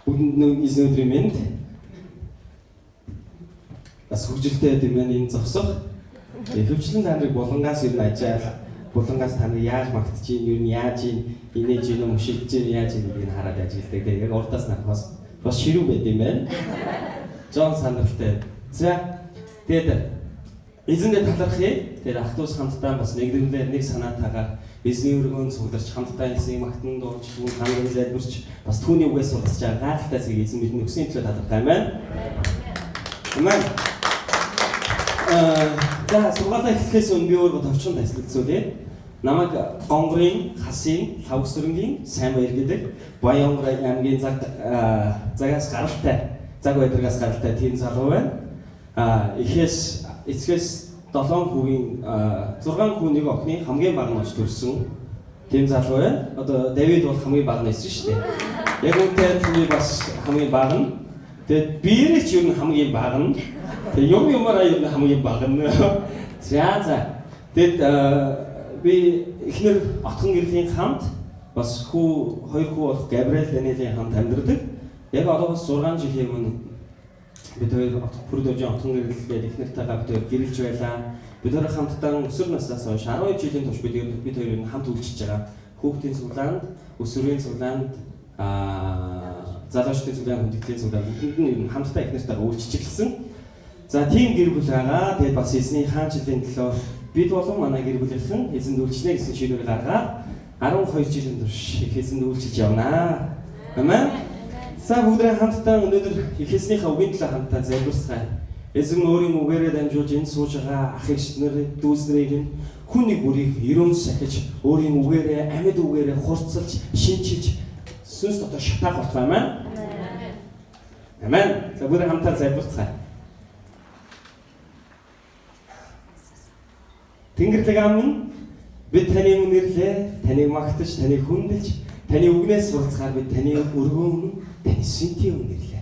Бүгд эзнөдрийн мэнд бас хөгжилтэй юм байна энэ зогсох. Хөвчлэн та нарыг булангаас ирнэ ажаал. Булангаас та нар яаж магтж ийн, юу нь яаж ийн, инээж ийн, мөшилж ийн, яаж ийн гэдгийг хараад ажилладаг. Яг урдаас нарахаас бас ширүү байд юм байна. Жон саналтай. За тэгээд эзэндээ талархъя. Тэгээд ах トゥ ус хамтдаа бас нэгдүгээр нэг санаатаагаар эзний өргөөн цугларч хамтдаа эзний магтан дуулж, түүн хамрын залбирч бас түүний үгээс суралцж байгаа гайхалтай зэрэг эзэн бидний өсвийн төлөө талархаа амин. Амин. За сургаалаа эхлэхээс өмнө би өөрөө товчхон тайлбарлацуулъя. Намайг Гонгорын хасын лавсрынгийн сайн баяр гэдэг Баянгор аймгийн загаас гаралтай заг байдрагаас гаралтай тийм залуу байна. Эхээс эцгээс 7 хүүгийн 6 хүүнийг охины хамгийн бага нууц төрсөн тийм залуу байна. Одоо Давид бол хамгийн бага нэсэн шүү дээ. Яг үнтэй түүний бас хамгийн бага нь. Тэгээд биеэрээ ч юу н хамгийн бага нь. Тэгээд юмараа юу н хамгийн бага нь. За. Тэгээд би эхнэр отхон гэрлийн хамт бас хоёр хүү болох Габриэл Даниэлийн хамт амьдардаг. Яг одоо бас 6 жилийн өмнө бид хоёр Пүрдөвжин отхон гэрлэлгээд эхнэртэйгээ бид хоёр гэрэлж байлаа. Бид хоёр хамтдаа өсвөр наснаас хойш 12 жилийн турш бид хоёр хамт үйлчилж байгаа. Хүүхдийн цуглаанд, өсвөрийн цуглаанд, залуучдын цуглаанд, хүндэтгэлийн цуглаанд бүгдэнд нь хамтдаа эхнэртэйгээ үйлчилж эхэлсэн. За тийм гэр бүл байгаа. Тэгээд бас эзний хаан жилийн төлөө бид болон манай гэр бүлийнхэн эзэнд үйлчлэнэ гэсэн шийдвэр гаргаад 12 жилийн турш их эзэнд үйлчилж явнаа. Амен. За бүгдээ хамтдаа өнөөдөр их эзнийхээ үгийн төлөө хамтдаа залбирцгаая. Эзэн өөрийн үгээрээ дамжуулж энэ сууж байгаа ах эгч нарыг дүүснэрийг хүн нэг бүрийг ерөн сахиж өөрийн үгээрээ амьд үгээрээ хурцлж шинчилж сүнс дотор шатаах болох амен. Амен. За бүгдээ хамтдаа залбирцгаая. Тэнгэрлэг амин бид таны үнэрлээ, таныг магтаж, таныг хүндэлж, таны үгнээс суралцгаар бид таны өргөөн, таны сэнтийн үнэрлээ.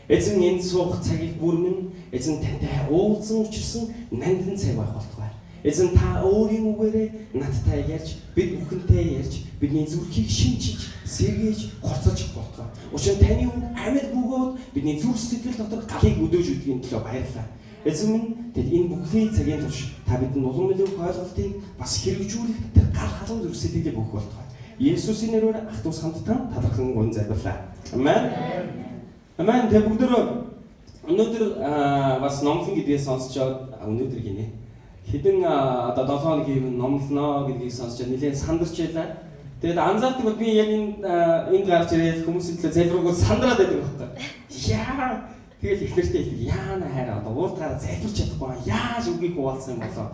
Эзэн энэ суух цагийг бүрмэн, эзэн тантай уулзсан учирсан нандин цаг байх болтугай. Эзэн та өөрийн үгээрээ надтай ярьж, бид бүхэнтэй ярьж, бидний зүрхийг шинчиж, сэргээж, хоцолж болтугай. Учир нь таны үг амьд бөгөөд бидний зүрх сэтгэл дотор галыг өдөөж өгдгийн төлөө баярлалаа. Эзэн минь тэд энэ бүхний цагийн турш та бидэнд улам илүү ойлголтыг бас хэрэгжүүлэх тэр гал халуун зүрх сэтгэлийг өгөх болтугай. Есүсийн нэрээр ах トゥ ус хамтдаа талархан гон залбирлаа. Амен. Амен. Тэг бүгдөө өнөөдөр бас номлон гэдгийг сонсч өнөөдөр гинэ. Хэдэн одоо 7 хоногийн номлоно гэдгийг сонсч нэлээд сандарч байлаа. Тэгээд анзаардаг бол би яг энд гарч ирээд хүмүүсийн төлөө залбиргууд сандраад байдаг байхгүй. Яа тэгэл ихнэртэй хэлдэг яана хайраа одоо урд гараа залбирч чадахгүй яаж үгийг хуваалцсан юм болоо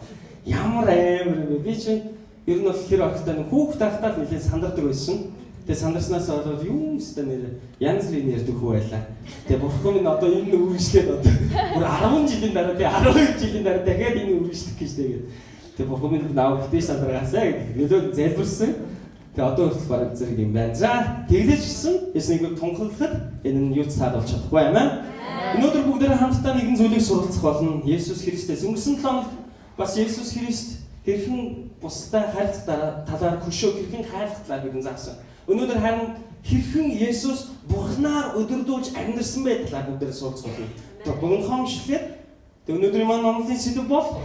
ямар амар вэ би чинь ер нь бол хэр огтой хүүхд тахтаа нэлээд сандардаг байсан. Тэгээ сандарснаас болоод юу өстэй нэр янз бүрийн ярьдаг хүү байлаа. Тэгээ бурхан минь одоо энэ үргэлжлээд одоо бүр 10 жилийн дараа тэгээ 12 жилийн дараа дахиад энэ үргэлжлэх гэж тэгээд тэгээ бурхан минь наав бүтээж сандаргаасаа гэдэг нөлөө залбирсан. Тэгээ одоо хүртэл бараг зэрэг юм байна. За тэглэж гисэн эснийг тунхаглахад энэ нь юу цаад болж чадахгүй амин. Өнөөдөр бүгдээрээ хамтдаа нэгэн зүйлийг суралцах болно. Есүс Христос өнгөрсөн 7 хоногт бас Есүс Христ хэрхэн бусдад хайрлах талаар хөшөө хэрхэн хайрлах талаар бидэн заасан. Өнөөдөр харин хэрхэн Есүс Бурханаар өдөрдүүлж амьдэрсэн бай талаар бүгдээрээ суралцах болно. Тэгээ бүгэн хоншлээд өнөөдрийн маань номлын сэдв бол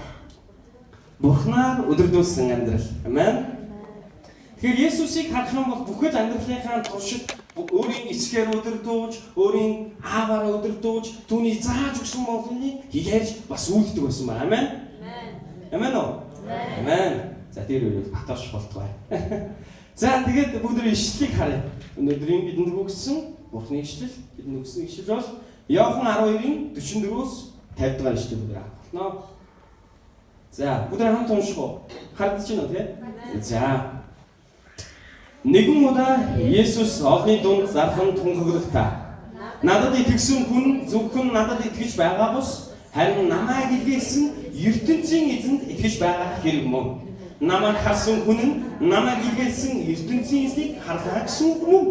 Бурханаар өдөрдүүлсэн амьдрал. Амен. Тэгэхээр Есүсийг харах юм бол бүхэл амьдралынхаа туршид өөрийн эцгээр өдөрдүүлж, өөрийн ааваараа өдөрдүүлж, түүний зааж өгсөн болгоныг ярьж бас үлддэг байсан ба. Амен. Амен уу? Амен. За тэр үеийг батарч болтугай. За тэгээд бүгд ишлэлийг харъя. Өнөөдрийн бидэнд өгсөн Бурхны ишлэл, бидэнд өгсөн ишлэл бол Иохан 12-ын 44-өөс 50 дахь ишлэл бүгд болно. За бүгд хамт унших уу? Хардж байна уу те? За нэгэн удаа Есүс олны дунд зархан тунхаглахдаа надад итгэсэн хүн зөвхөн надад итгэж байгаа бус харин намайг илгээсэн ертөнцийн эзэнд итгэж байгаа хэрэг мөн. Намайг харсан хүн нь намайг илгээсэн ертөнцийн эзнийг харлаа гэсэн үг мөн.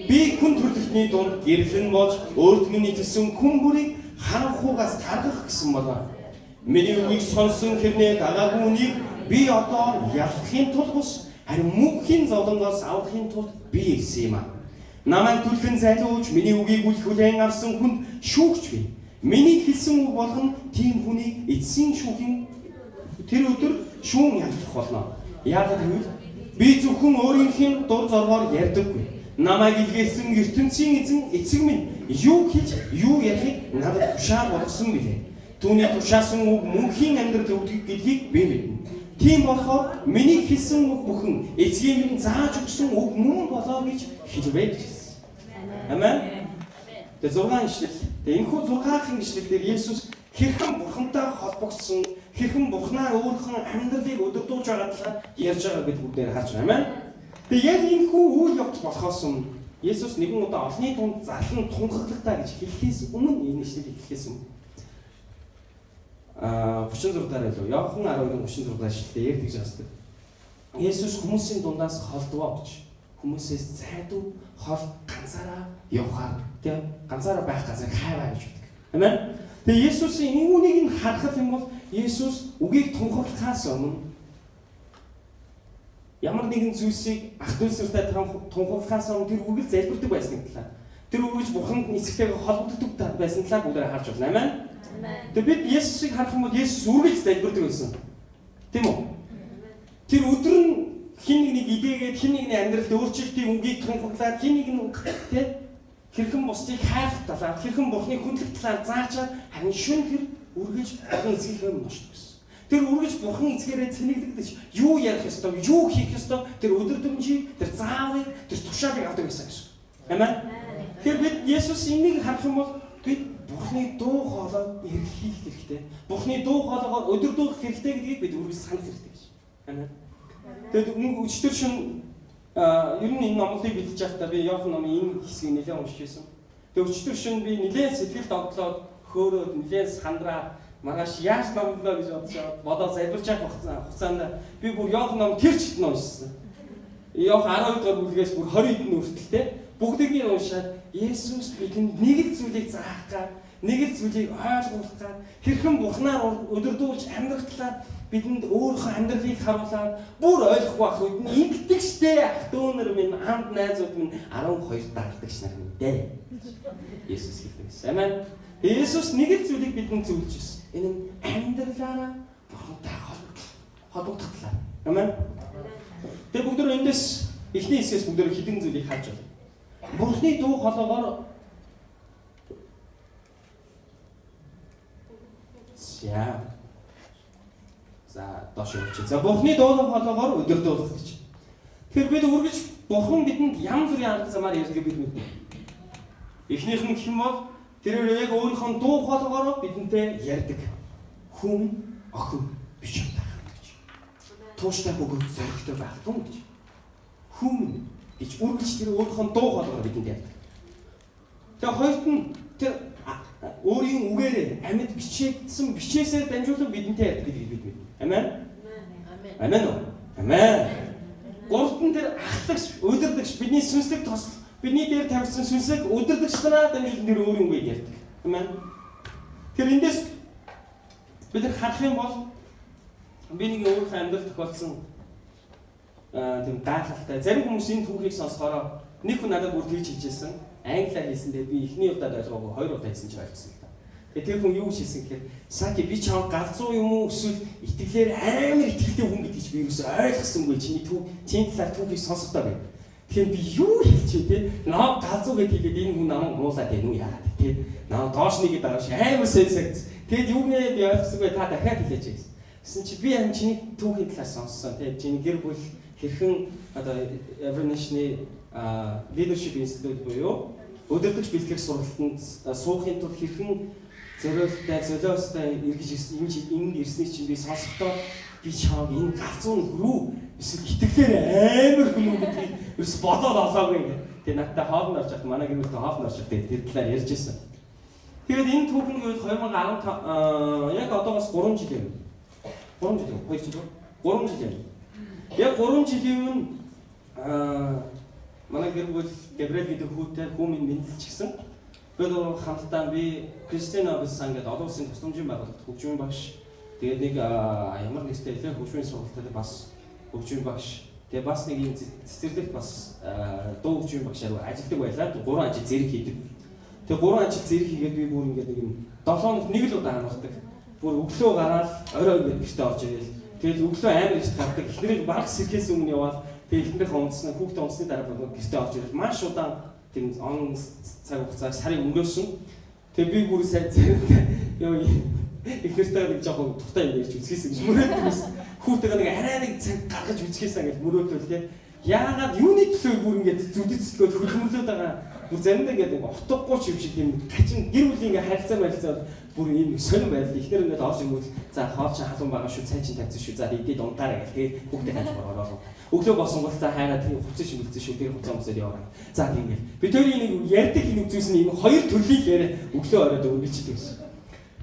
Би хүн төрлөختний дунд гэрлэн болж өөртөө итгэсэн хүн бүрийг харанхуугаас таргах гэсэн болоо. Миний үгийг сонсон хэрнээ дагаагүй үнийг би одоо ялахын тулд бус харин мөнхийн зовлонгоос авахын тулд би ирсэн юм аа. Намайг түлхэн залууж миний үгийг хүлээн авсан хүнд шүүгч бий. Миний хэлсэн үг болгон тийм хүнийг эцсийн шүүхийн тэр өдөр шүүн ялах болно. Яагаад гэвэл би зөвхөн өөрийнхөө дур зоргоор ярьдаггүй. Намайг илгээсэн ертөнцийн эцэг минь юу хийж юу ярихыг надад тушаар болгосон билээ. Түүний тушаасан үг мөнхийн амьдрал өгдөг гэдгийг би мэднэ. Тийм болохоор миний хэлсэн үг бүхэн эцгийн минь зааж өгсөн үг мөн болоо гэж хэлвэ гэсэн. Амен. Тэгээ 6 ишлэл. Тэгээ энэхүү 6-ын ишлэл дээр Есүс хэрхэн Бурхантай холбогдсон, хэрхэн Бурханаар өөрийнхөө амьдралыг өдөрдүүлж байгаа талаар ярьж байгаа гэдгийг бүгдээр харж байна. Амен. Тэгээ яг энэхүү үйл явц болохоос өмнө Есүс нэгэн удаа олонний дунд зарлан тунхаглагтаа гэж хэлэхээс өмнө энэ ишлэлийг хэлэхээс өмнө 36 дараа илүү Иохан 12:36 ишлэлээр яг тэгж хэлдэг. Есүс хүмүүсийн дундаас холдвоо гэж хүмүүсээс зайдуу хол ганцаараа явахаар тийм ганцаараа байх газар хайваа гэж хэлдэг. Амен. Тэгээ Есүсийн энэ үнийг нь харах юм бол Есүс үгийг тунхаглахаас өмнө ямар нэгэн зүйлсийг ах дүүсэртэй тунхаглахаас өмнө тэр үгийг залбирдаг байсан талаа. Тэр үгийж Бурханд эцэгтэйгээ холбогддог байсан талаа бүгдээр харж байна. Амен. Тэгээ бид Есүсийг харах юм бол Есүс үргэлж залбирдаг байсан. Тийм үү? Тэр өдөр нь хин нэг идээгээд хин нэгний амьдралд өөрчлөлтийн үгийг тунхаглаад хин нэг нь тийм хэрхэн бусдыг хайх талаар хэрхэн Бурхны хүндлэх талаар заачаад харин шүн тэр үргэлж Бурхны эцгийнхээ ношдог гэсэн. Тэр үргэлж Бурхан эцгээрээ цэнэглэгдэж юу ярих ёстой, юу хийх ёстой тэр өдөрдмжийг, тэр заавыг, тэр тушаалыг авдаг гэсэн юм. Амен. Тэгэхээр бид Есүс энийг харах юм бол бид Бурхны дуу хоолойг эрхлэх хэрэгтэй. Бурхны дуу хоолойгоор өдөрдүүлэх хэрэгтэй гэдгийг бид үргэлж санах хэрэгтэй гэж. Амен. Тэгээд өчтөр шин ер нь энэ номлыг бэлдэж байхдаа би Иохан номын энэ хэсгийг нэлээд уншиж байсан. Тэгээд өчтөр шин би нэлээд сэтгэл догтлоод хөөрөөд нэлээд сандраа маргааш яаж номлоо гэж бодож залбирч явах хугацаанд би бүр Иохан ном тэр чигт уншсан. Иохан 12 дугаар бүлгээс бүр 20 хэдэн хүртэл те бүгдийг нь уншаад Есүс бидэнд нэг л зүйлийг заах гад, нэг л зүйлийг ойлгуулах гад, хэрхэн Бурхнаар өдөрдүүлж амьдрах талаар бидэнд өөрийнхөө амьдралыг харуулаад бүр ойлгохгүй байх үед нь ингэдэгчтэй ах дүүнэр минь хамт найзууд минь 12 дагдагч нар минь дээ. Есүс хэлдэг. Амен. Есүс нэг л зүйлийг бидэнд зөвлөж байсан. Энэ нь амьдралаараа Бурхантай холбогдох талаар. Амен. Тэгээ бүгд эндээс эхний хэсгээс бүгд хэдэн зүйлийг харж байна. Бурхны дуу хоолойгоор За доош явчих. За Бурхны дуу хоолойгоор өдөрдүүлэх гэж. Тэгэхээр бид үргэлж Бурхан бидэнд янз бүрийн арга замаар ярьдаг бид мэднэ. Эхнийх нь гэх юм бол тэр яг өөрийнхөө дуу хоолойгоор бидэнтэй ярьдаг. Хүн охин биш юм байна гэж. Тууштай бөгөөд зоригтой байх тун гэж. Хүн гэж үргэлж тэр өөрийнхөө дуу хоолойгоор бидэнд ярьдаг. Тэгээ хоёрт нь тэр өөрийн үгээрээ амьд бичээдсэн бичээсээр дамжуулан бидэнтэй ярьдаг гэдгийг бид мэднэ. Амен. Амен. Амен. Гуравт нь тэр ахлагч, удирдагч, бидний сүнслэг тос, бидний дээр тавьсан сүнслэг удирдагчнараа дамжуулан тэр өөрийн үгийг ярьдаг. Амен. Тэр эндээс бид нар харах юм бол би нэг өөрийнхөө амьдрал тохиолдсон тийм гайхалтай зарим хүмүүс энэ түүхийг сонсохоор нэг хүн надад бүр тэгж хэлжсэн. Англиар хэлсэндээ би эхний удаад ойлгоогүй хоёр удаа хэлсэн ч ойлгосон л та. Тэгээ тэр хүн юу гэж хэлсэн гэхээр "Саки би чам галзуу юм уу эсвэл итгэлээр амар итгэлтэй хүн гэдгийг би юусоо ойлгосонгүй чиний талаар түүхийг сонсохдоо гэв." Тэгэхээр би юу хэлчихээ те наа галзуу гэдгийг энэ хүн намайг муулаад байна уу яагаад те наа доош нэгэд байгаа шиг амар сэнсэгц. Тэгэд юу нэ би ойлгосонгүй та дахиад хэлээч гэсэн. Гэсэн чи би харин чиний түүхийн талаар сонссон те чиний гэр бүл хэрхэн одоо Evernation leadership institute буюу өдөртөгч бэлтгэх сургалтанд суухын тулд хэрхэн золиостой эргэж энд ирснийг чинь би сонсохдоо би чааг энэ галзуун хөрөө эсвэл итгэлээр амар хүн үү гэдгийг ерөөс бодоод олоогүй ингээ. Тэгээ надтай хоолнд орж хат манай гэр бүлтэй хоолнд орж хат тэр талаар ярьж байсан. Тэгээд энэ түүхэн үед 2015 яг одоогоос 3 жил юм. 3 жил юм. 2 жил үү? 3 жил юм. Яг 3 жилийн өмнө манай гэр бүл Габриэл гэдэг хүүтэй хүмүүн мэдлэлчихсэн. Тэгээд хамтдаа би Кристина Бэлсан гэдэг олон улсын тусламжийн байгууллагт хөгжмийн багш. Тэгээд нэг ямар нэгтэй хөгжмийн сургалтад бас хөгжмийн багш. Тэгээ бас нэг юм цэцэрлэгт бас дуу хөгжмийн багшаар ажилладаг байлаа. 3 ажил зэрэг хийдэг. Тэгээ 3 ажил зэрэг хийгээд би бүр ингээд нэг юм 7 хоногт нэг л удаа амардаг. Бүр өглөө гараад орой ингээд гэртээ орж ирээл. Тэгэл өглөө амар их гардаг. Эхнэрийг баг сэрхээс өмнө яваад тэгээ эхнэрийнхээ унтсна, хүүхдээ унтсны дараа гэртээ орж ирээл. Маш удаан тийм он цаг хугацаар сарын өнгөрсөн. Тэгээ би бүр сайн зэрэгтэй ёо эхнэртэй нэг жоохон тухтай юм ярьж үзчихсэн гэж мөрөөддөг. Хүүтэйгээ нэг арай нэг цаг гаргаж үзчихсэн гэж мөрөөдөл тий. Яагаад юуны төлөө бүр ингээд зүдэцлгөөд хөлмөрлөд байгаа. Бүр заримдаа ингээд утгагүй ч юм шиг тийм гачин гэр бүлийн ингээд харилцаа бүр ийм сонирн байл. Эхнэр ингээд орж ирмэл за хоол чин халуун байгаа шүү, цай чин тавьсан шүү. За идээд унтаарай гэх. Тэгээд хүүхдээ хаж бороо. Өглөө босон бол за хайраа тийм хувцас шимэлцэн шүү. Тэр хувцас өмсөд яваа. За тийм гэл. Бид хоёрын нэг ярьдаг хин үзүүлс нь ийм хоёр төрлийн яриа өглөө оройд өргөжчихдэг гэсэн.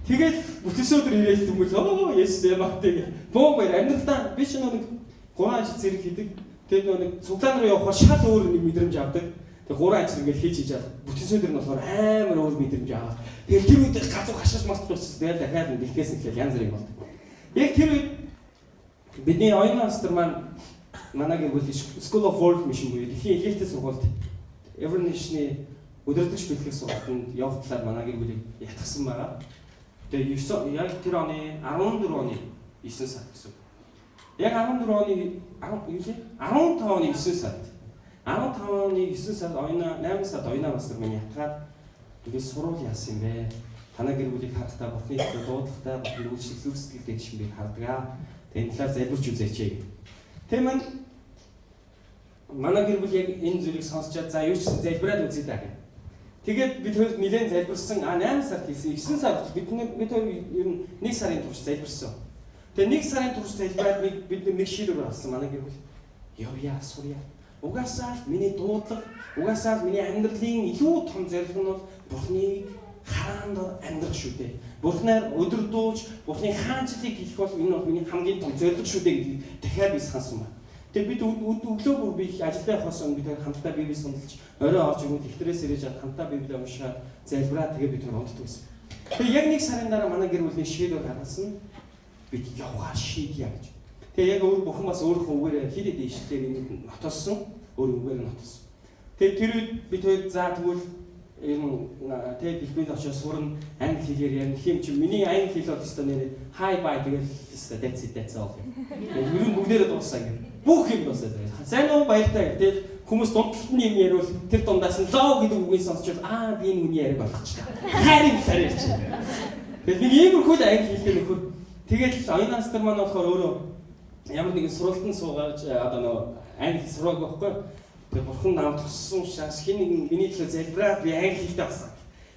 Тэгээд бүтээс өдөр ирээд дүмэл оо yes ямаатай боо баяр амьдралдаа би ч нэг 3 ажил зэрэг хийдэг. Тэгээд нэг цуглаан руу явахаар шал өөр нэг мэдрэмж авдаг. Тэгээд 3 ажил ингээд хийж чад бүтээс өдөр нь болохоор амар өөр мэдрэмж аваад. Тэгээд тэр үед газар хашааш мартчихсан. Тэгээд дахиад дэлхээс нь янз бүр юм болдог. Яг тэр үед бидний оюун астар манай гэр бүл School of World Mission буюу дэлхийн элиттэй сургуульд Every Nation-ийн өдөртөгч бэлтгэх сургуульд явах талаар манай гэр бүлийг ятгсан байгаа. Тэгээ яг тэр оны 14 оны 9 сард гэсэн. Яг 14 оны 15 оны 9 сард. 15 оны 9 сард 8 сард оюунаа бас минь ятгаад тэгээд сурвал яасан юм бэ? Танай гэр бүлийг харахтаа бурхны төлөө дуудахтаа бурхны үйлчлэл зүрх сэтгэлтэй гişмийг хардгаа. Тэгээд энэ талаар залбирч үзээч. Тэгмэн манай гэр бүл яг энэ зүйлийг сонсчаад за юу ч залбираад үзье даа гэх. Тэгээд бид хоёр нэлээд залбирсан 8 сард хийсэн 9 сард бид хоёр ер нь 1 сарын турш залбирсан. Тэгээд 1 сарын турш залбираад бид нэг шийдвэр гаргасан манай гэр бүл. Явъя сурья. Угаасаа миний дуудлага, угаасаа миний амьдралын илүү том зорилго нь бол Бурхныг хараанд амьдрах шүү дээ. Бурхнаар өдөрдөөж, Бурхны хаанчлалыг хийх бол энэ бол миний хамгийн том зорилго шүү дээ гэдгийг дахиад би сансан байна. Тэгээд бид өглөө бүр би ажилдаа явахаас өмнө бид хамтдаа Библи судалж, орой орж ирээд ихтрээс ирэж хамтдаа Библи уншаад, залбираад тэгээд бид унтдаг гэсэн. Тэгээд яг 1 сарын дараа манай гэр бүлийн шийдвэр гаргасан бид явахаар шийдъя гэж. Тэгээд яг өөр бүхэн бас өөрийнхөө үгээрээ хэд хэд ишлэлээр нотолсон, өөр үгээр нотолсон. Тэгээд тэр үед бид хоёр за тэгвэл тэгээд Библи очиж сурна, англи хэлээр ярих юм чи миний англи хэл бол өстой нэр hi bye тэгэл өстой that's all. Тэгээд ер нь бүгдээрээ дууссан гэх. Бүх юм дуусаад байна. Сайн уу баяртай. Тэгээд хүмүүс дундталтны юм яриул тэр дундаас нь лоо гэдэг үгийг сонсчод би энэ үний яриаг болгочихлаа. Хайрын ярьж байна. Тэгээд нэг иймэрхүү англи хэлээр нөхөр. Тэгээд оюун астар маань болохоор өөрөө ямар нэгэн сургалтанд суугаад одоо англи сураг байхгүй. Тэгээд бурхан намайг туссан учраас хин нэг миний төлөө залбираад би англи хэлтэй болсон.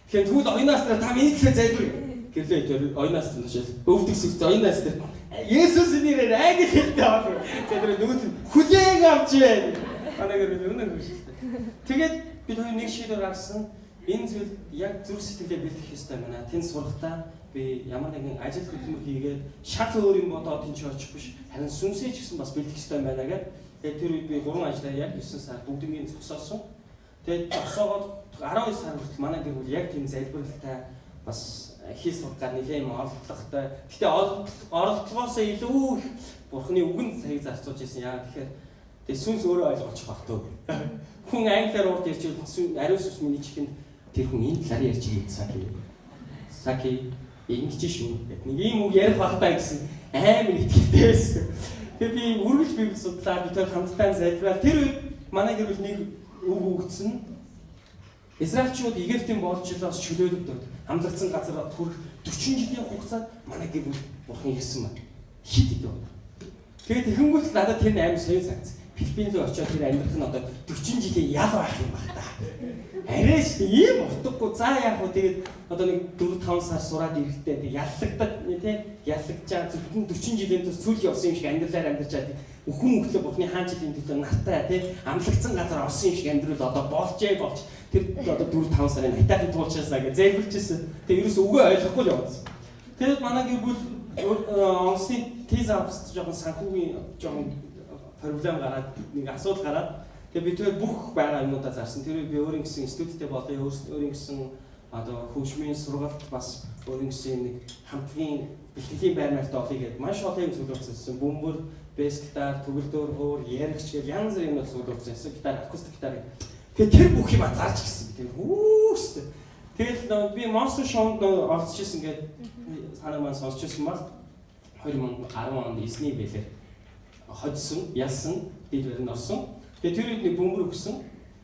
Тэгэхээр тэгвэл оюун астар та миний төлөө залбир. Гэрлээ тэр оюун астар нь өвдөг сүгц оюун астар Есүсийн нэрээр англи хэлтэй авах. Тэгээд нөгөөт хүлээг авч байна. Анаагаар өнөө хүсэлтэй. Тэгээд бид хоёр нэг шийдвэр гаргасан. Энэ зүйл яг зүрх сэтгэлээ бэлтгэх ёстой байна. Тэн сурахтаа би ямар нэгэн ажил хөдөлмөр хийгээд шал өөр юм бодоод энэ ч очих биш. Харин сүнсээ ч гэсэн бас бэлтгэх ёстой байна гэдэг. Тэгээд тэр үед би 3 ажлаа яг 9 сар бүгднийг зогсоосон. Тэгээд зогсоогоод 12 сар хүртэл манай гэр бүл яг тийм залбиралтай бас хий сургаар нэлээд юм оролдлоготой. Гэтэ оролдлогоосоо илүү их Бурхны үгэнд цагийг зарцуулж ирсэн. Яа тэгэхээр сүнс өөрөө ойлгож байх төө. Хүн англиар урд ярьж ариун сүнс миний чихэнд тэр хүн энэ талаар ярьж байгаа Саки ингэж шүү. Нэг ийм үг ярих багтаа гэсэн амар итгэлтэй байсан. Тэгээ би үргэлж Библи судлаа бид хамтдаа залбирал. Тэр үед манай гэр бүл нэг үг өгдсөн. Израильчууд Египтийн боолчлоос чөлөөлөгдөд хамлагдсан газар хүрэх 40 жилийн хугацаанд манай гэр бүл Бурхны хэлсэн байна. Хит идэв. Тэгээд тэгэнгүүт надад тэр амар соён санагц. Филиппин руу очиод тэр амьдрах нь одоо 40 жилийн ял байх юм баг та. Арай ч ийм утгагүй за яг хөө тэгээд одоо нэг 4-5 сар сураад ирэхдээ тэг яллагдаад тий яллагдчаа зөвхөн 40 жилийн төс цүл явсан юм шиг амьдралаар амьдарчаад өхөн өглөө Бурхны хаан жилийн төлөө нартай тий амлагдсан газар орсон юм шиг амьдрал одоо болж тэр одоо 4-5 сарын хатаахын туулчаасаа гэж зайлбарчсэн. Тэг ерөөс үгээ ойлгохгүй л явсан. Тэгээд манай гэр бүл онцны тез авахс жоохон санхүүгийн жоохон проблем гараад нэг асуудал гараад тэгээд бид тэр бүх байгаа юмудаа зарсан. Тэр би өөрийн гэсэн институттэй болоо өөрийн гэсэн одоо хөгжмийн сургалт бас өөрийн гэсэн нэг хамтгийн бэлтгэлийн байр маяг олъё гэдээ маш олон юм зөвлөсөн. Бөмбөр бэс гитар, төгөлдөр хуур, яригч гэл янз бүрийн юмнууд суулгасан. Эсвэл гитар, акустик гитар. Тэгээд тэр бүх юм зарж гисэн. Тэгээд үүстэй. Тэгэл би Monster Show-нд орж ирсэн гэдэг санаа маань сонсч ирсэн баг. 2010 онд Disney байлээ. Хоцсон, ялсан, дээрээр нь орсон. Тэгээд тэр үед нэг бөмбөр өгсөн.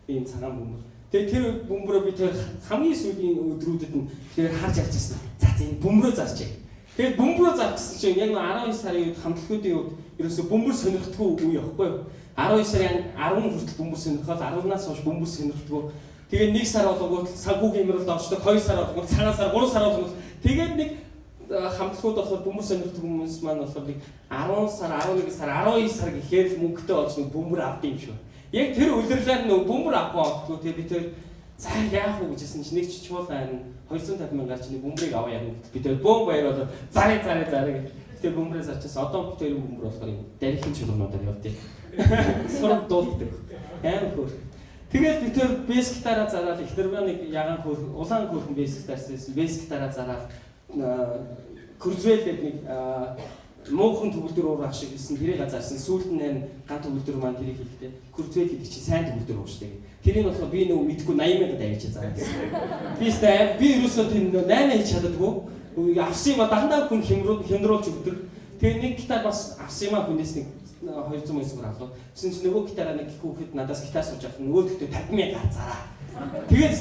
ийм цагаан бөмбөр. Тэгээ тэр бөмбөрөө би тэр хамгийн сүүлийн өдрүүдэд нь тэр харж явж байсан. За энэ бөмбөрөө зарчих. Тэгээд бөмбөрөө зарчихсан чинь яг 12 сарын үед хамтлагуудын үед ерөөсө бөмбөр сонирхдаггүй үе явахгүй юу? 12 сарын 10 хүртэл бөмбөр сонирхоод 10-наас хойш бөмбөр сонирхдаггүй. Тэгээд 1 сар болгоод санхүүгийн хямралд орчдөг, 2 сар болгоод цагаан сар, 3 сар болгоод тэгээд нэг хамтлагууд болохоор бөмбөр сонирхдаг хүмүүс маань болохоор нэг 10 сар, 11 сар, 12 сар гэхээр л мөнгөтэй болж нэг бөмбөр авдаг юм шиг. Яг тэр үлрэрлээр нэг бөмбөр авахгүй тэгээд би тэр за яах вэ гэжсэн чинь нэг чичмуулаа 250 мянгаар чинь бөмбөрийг аваа явна. Би тэр бөм баяраад зарыг тэр бөмбөрөөс авчихсан. Одоо тэр бөмбөр болохоор юм дарихын чуулгануудаар явдیں۔ Сурам дуулдаг. Амар хөөр. Тэгээд би тэр бэс гитараа зараад ихтер нэг ягаан хөөр улаан хөөрхөн бэс гитарсан. Бэс гитараа зараад Курзвел гэдэг нэг муухан төгөлдөр уурах шиг гэсэн тэрийг газарсан. Сүүлд нь ганц төгөлдөр маань тэрийг хэлдэг. Курзвел гэдэг чинь сайн төгөлдөр ууштай. Тэрийг болохоор би нөгөө мэдгүй 80,000 давж заа гэсэн. Би ерөөсөө тэр 8 хийж чаддаггүй. Авсан юм дандаа хүн хямруулж өгдөг. Тэгээ нэг гитар бас авсан юм хүнээс нэг 200 мянгаар авлаа. Гэсэн чинь нөгөө гитараа нэг хүүхэд надаас гитар сууж авах нөгөө төдөө 50,000 зараа. Тэгээд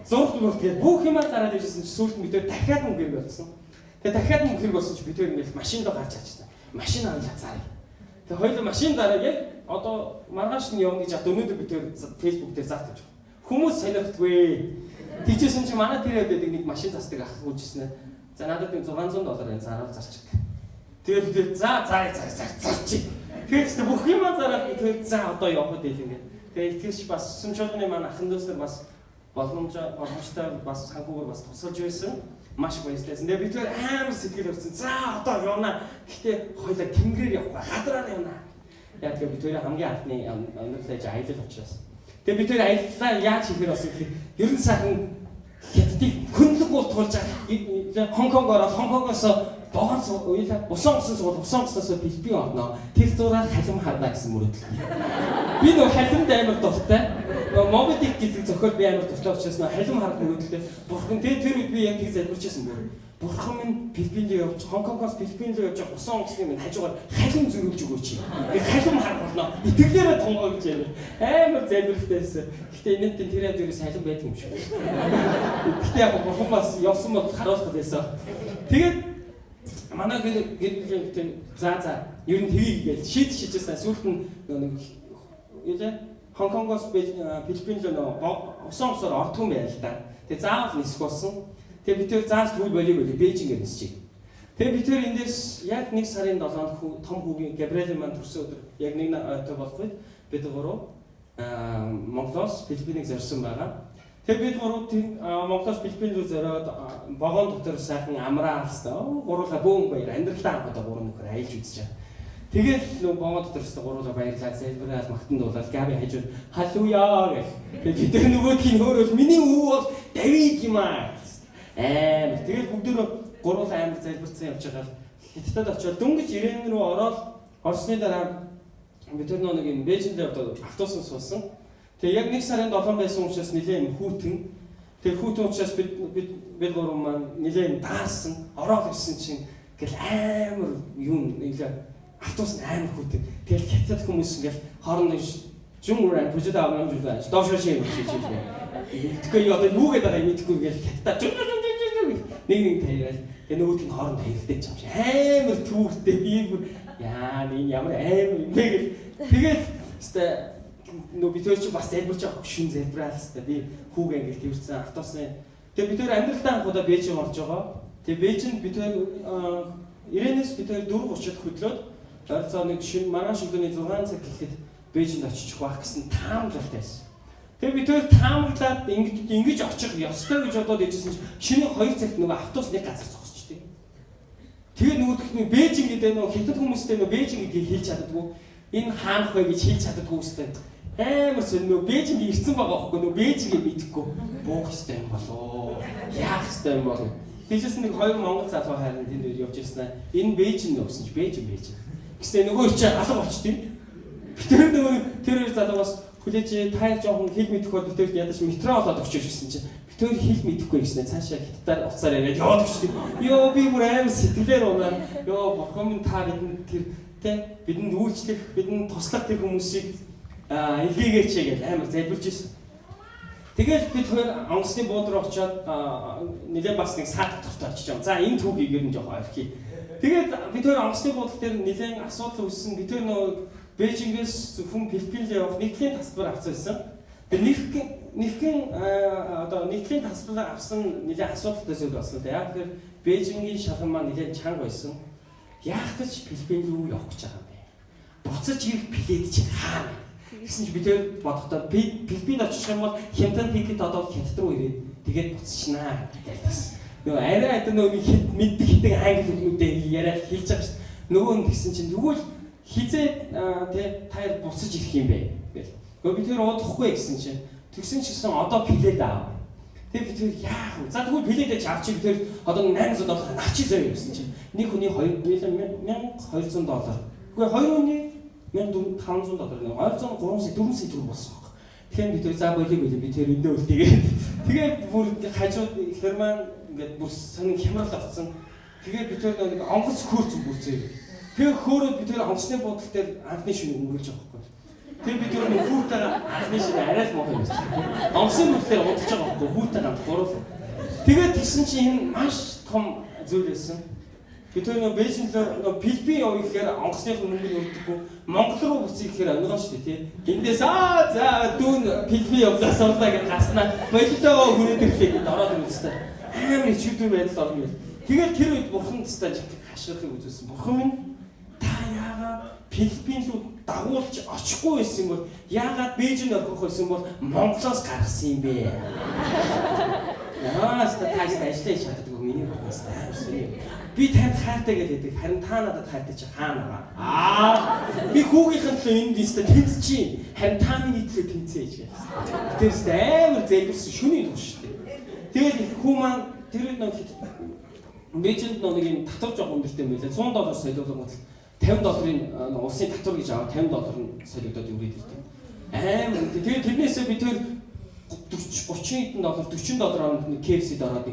зурх мөрт тэгээд бүх юмаа зараад ирсэн чинь сүүлд нь бид дахиад мөнгө болсон. Тэгээд дахиад мөнгө болсон чинь бид ингээл машинд гарч чадчихсан. Машин аваад зараа. Тэгээд хоёул машин дараа яг одоо маргааш нь явна гэж хад өнөөдөр бид Facebook дээр заа тавьж байгаа. Хүмүүс сонирхдаггүй. Тийчсэн чинь манай тэр байдаг нэг машин застыг ах үүжсэн. За надад нэг $600 зараад зарчих. Тэгээд бид зарчих. Тэгээд бүх юм зараад бид за одоо явах үед л ингээд. Тэгээд итгэвч бас сүмчилганы маань ахын дүүсээр бас боломжтой бас санхүүгээр бас тусалж байсан. Маш баярлалаа. Тэгээд бид амар сэтгэл өрцөн. За одоо явна. Гэхдээ хоёлаа тэнгэрээр явах, гадраар явна. Яг тэгээд бид хамгийн анхны амьдралаж аялал учраас. Тэгээд бид аяллаа яаж хийхээр бас их ерөн сайхан хятадыг хөндлөг уултуулж Хонконг ороод Хонконгоос богоос уйлаа усан усоос Филиппин орно. Тэр зураг халим харна гэсэн мөрөдөл. Би нөө халимд амар дуртай. Моби Дик гэдэг зохиол би амар дуртай учраас нөө халим харах мөрөдөлтэй. Бурхан тэр үед би яг тийм залбирчсэн бүр. Бурхан минь Филиппинд явж Хонконгоос Филиппинд явж усан усны минь хажуугаар халим зөрүүлж өгөөч. Халим харах болно. Итгэлээрээ тунгоо гэж юм. Амар залбирхтайсэн. Гэхдээ энэнд тэр яг дээрээс халим байдаг юм шиг. Гэхдээ яг бурхан бас явсан бол харуулах байсан. Тэгээд манай гэр за ер нь тгий гэж шийдчихсэн. Сүүлд нь нэг Хонконгоос Филиппин руу усан усаар ордгон байл та. Тэгээ заавал нисэх болсон. Тэгээ бид тэр зааж түүл болиг Бээжингээр нисчих. Тэгээ бид тэр эндээс яг 1 сарын 7-нд том хүүгийн Габриэл маань төрсөн өдөр яг нэг ойтой болох үед бид гурав Монголоос Филиппиныг зорьсон байгаа. Тэгээ бид гурав Монголоос Филиппин руу зориод вагон дотор сайхан амраа авсан. Гурлаа бөөн баяр амьдралдаа хамтдаа гурван нөхөр аялж үзэж байгаа. Тэгээд нөгөө вагон дотор гурлаа баярлаа залбираад магтан дуулаад Габи хажууд халелуя гэх. Тэгээд бид тэр нөгөөдхийн хөөрөл миний өвөө бол Давид юм аа. Тэгээд бүгдөө гурван амар залбирсан явж байгаа. Хятадд очиод дөнгөж Ирэн рүү ороод орсны дараа бид тэр нэг юм Бээжинд автобусанд суусан. Тэгээ яг 1 сарын 7 байсан учраас нэлээд хүүтэн. Тэгээ хүүтэн учраас бид гурван маань нэлээд даасан. Ороод ирсэн чинь ингээл амар юм автобус амар хүүтэн. Тэгэл хятад хүмүүс ингээл хоорондоо жумраа бүжэд аваад явж доошоо шийдэж байна. Тэгэхээр одоо юу гэдэг байгаа юм мэдэхгүй ингээл хятад нэг таяал. Тэгээ нөгөөд нь хооронд хаягдаж юм шиг амар түүртэй би яа нэг ямар амар юм бэ гэл. Тэгээд нөө бид хоёр ч бас залбирч байгаа шин залбираа л хэвээр би хүүгээ ингээл тэрсэн автобусны. Тэгээ бид хоёр амьдралдаа анхудаа Бээжин орж байгаа. Тэгээ Бээжинд бид хоёр Ирэнээс бид хоёр 4:30-д хөдлөөд ойролцоо нэг шин маргааш өглөөний 6 цаг гэхэд Бээжинд очих байх гэсэн таамаглалтай байсан. Тэгээ бид хоёр таамаглаад ингэж очих ёстой гэж бодоод ижсэн чинь шинэ 2 цагт нөгөө автобус нэг газар зогсчихтэй. Тэгээ нөгөөх нь Бээжин гэдэг нөгөө хятад хүмүүстэй нөгөө Бээжин гэдгийг хэлж чаддаггүй. Энэ хаанах вэ гэж хэлж чаддаггүй үстэй. Амар сонь нөгөө Бээжинд ирсэн байгаа байхгүй нөгөө Бээжигээ мэдэхгүй. Буух ёстой юм болоо. Яах ёстой юм болоо. Тэжээс нэг 2 монгол залуу харин тэнд явж ирсэн аа. Энэ Бээжин нөөсөн чи Бээжин. Гэвч нөгөө чи алга болчтой. Бид тэр нөгөө тэр залуугаас хүлээж таа жоохон хэл мэдэх бол бид тэр ядаж метро болоод очиж ирсэн чинь бид тэр хэл мэдэхгүй гэснээр цаашаа хятадаар уцаар яриад яваад очив. Йоо би бүр аим сэтгэлээр унаа. Йоо бурхан минь та бидэнд тэр тэ бидэнд үйлчлэх, бидэнд туслах тэр хүмүүсийг илгээгээч гэж амар залбирч ирсэн. Тэгээд бид хоёр онгоцны бууд руу очиод нэлээд бас нэг саад дуртай очиж байгаа. За энэ түүхийг ер нь жоохон ойлгоё. Тэгээд бид хоёр онгоцны буудлын дээр нэлээд асуудал үүссэн. Бид хоёр нөгөө Бээжингээс зөвхөн Филиппин рүү явах нэгдлийн тасалбар авсан байсан. Тэгээд нэгдлийн тасалбар авсан нэлээд асуудалтай зүйл болсон. Яг тэгэхээр Бээжингийн шалган маань нэлээд чанга байсан. Яах гэж Филиппин рүү явах гэж байгаа юм бэ? Буцаж ирэх билет чи хаана? Гэсэн чи бид бодохдоо Филиппинд очих юм бол хямдхан тикет одоо хятад руу ирээд тэгээд буцчихнаа гэсэн. Нөгөө арай нөгөө мэддэг хитэг англи хэлнүүдээ яриад хэлж байгаа шүү. Нөгөө нь гэсэн чинь тэгвэл хизээ таяр буцаж ирэх юм бэ гэл. Гэхдээ бид тэр удахгүй гэсэн чинь тэгсэн чигсэн одоо билет аав. Тэгээд бид тэр яах вэ? За тэгвэл билетээ ч авчих бид тэр одоо $800 авчих заяа гэсэн чинь нэг хүний $1200. Үгүй хоёр хүний $1500 нэг $203 сая төгрөг болсон баг. Тэгэхээр бид тэр за болиг бид тэр өндөө үлдээгээд тэгээд бүр хажууд ихэр маань ингээд бүр сонин хямрал авсан. Тэгээд бид тэр нэг онгоц хөөрцөн бүрцээ. Тэгээ хөөрөөд бид тэр онгоцны буудлын дээр анхны шөнө өнгөрч байгаа байхгүй. Тэгээ бид тэр хүүтэйгээ анхны шөнө арай л мохоо байсан. Онгоцны буудлын дээр удаж байгаа байхгүй. Хүүтэйгээ гурав. Тэгээд тэгсэн чинь энэ маш том зүйл байсан. Бид тэр нөгөө Бээжинд нөгөө Филиппин явъя гэхээр онгоцны мөнгөний өрдөггүй. Монгол руу буцъя гэхээр өнгөн шүү дээ тий. Эндээс за дүүн Филиппин явлаа сурлаа гэж гарснаа. Болитоо хүрээд ирлээ гэж ороод ирсэн. Амар ичгдүү байдал орно гэл. Тэгээд тэр үед бурхан тастаа хашгирахыг үзүүлсэн. Бурхан минь Филиппин руу дагуулж очихгүй байсан юм бол яагаад Бээжинд орох байсан бол Монголоос гаргасан юм бэ? Яагаад тааштай ажиллаж чаддаггүй миний бодлоос тааштай. Би танд хайртай гэдэг харин та надад хайртай чи хаана байгаа? Би хүүгийнхэн төлөө энд дэстэй тэнцчих. Харин та миний төлөө тэнцээж гэж. Тэрс амар зэлбэрсэн шүний душ шүү дээ. Тэгээд хүү маань тэр нэг Бээжинд нэг юм татвар жоох өндөртэй байлаа. $100 солиулгууд $50-ын улсын татвар гэж аваад $50 нь солигдоод үрээд ирдэг. Амар. Тэгээд тэрнээсээ бид тэр $30 $40 KFC-д ороод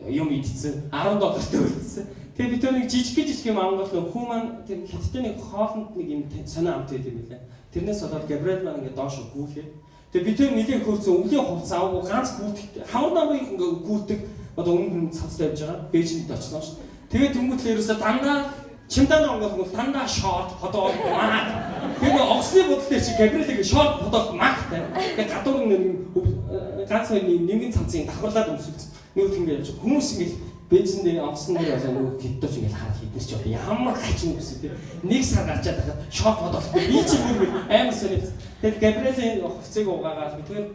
юм идсэн. $10-тэй үлдсэн. Тэгээд бид тэр нэг жижиг юм ангал хүү маань тэр хятадын нэг хоолнд нэг юм сонио амт байдаг юм лээ. Тэрнээс болоод Габриэл маань ингээд доош гүйлээ. Тэгээд бид тэр нэлээд хөрцөн өвлийн хувцас аваагүй ганц гүйлдэг. Хавар намыг ингээд гүйлдэг. Одоо өмнө цац тавьж байгаа. Бээжинд очсон шүү. Тэгээд тэнгуүтлээ ерөөсө дандаа чимдаа онгох бол дандаа шорт подоо маа. Тэгээд онгоцны бодлоо дээр чи Габриэлийг шорт подоо маагтай. Тэгээд гадуур нэг ганц хоёрын нэмгийн цамцын давхарлаад өмсөлсөн. Нэг тийм яаж хүмүүс ингэж Бээжинд онгоцны дээр болоо нөгөө хитдooч ингэж харах хэднэр ч ямар хачин үсэ тий. Нэг сар гарчаад байхад шорт подоо. Би чи бүр амар сонио. Тэгээд Габриэлийн хувцсыг угаагаад би тэгээд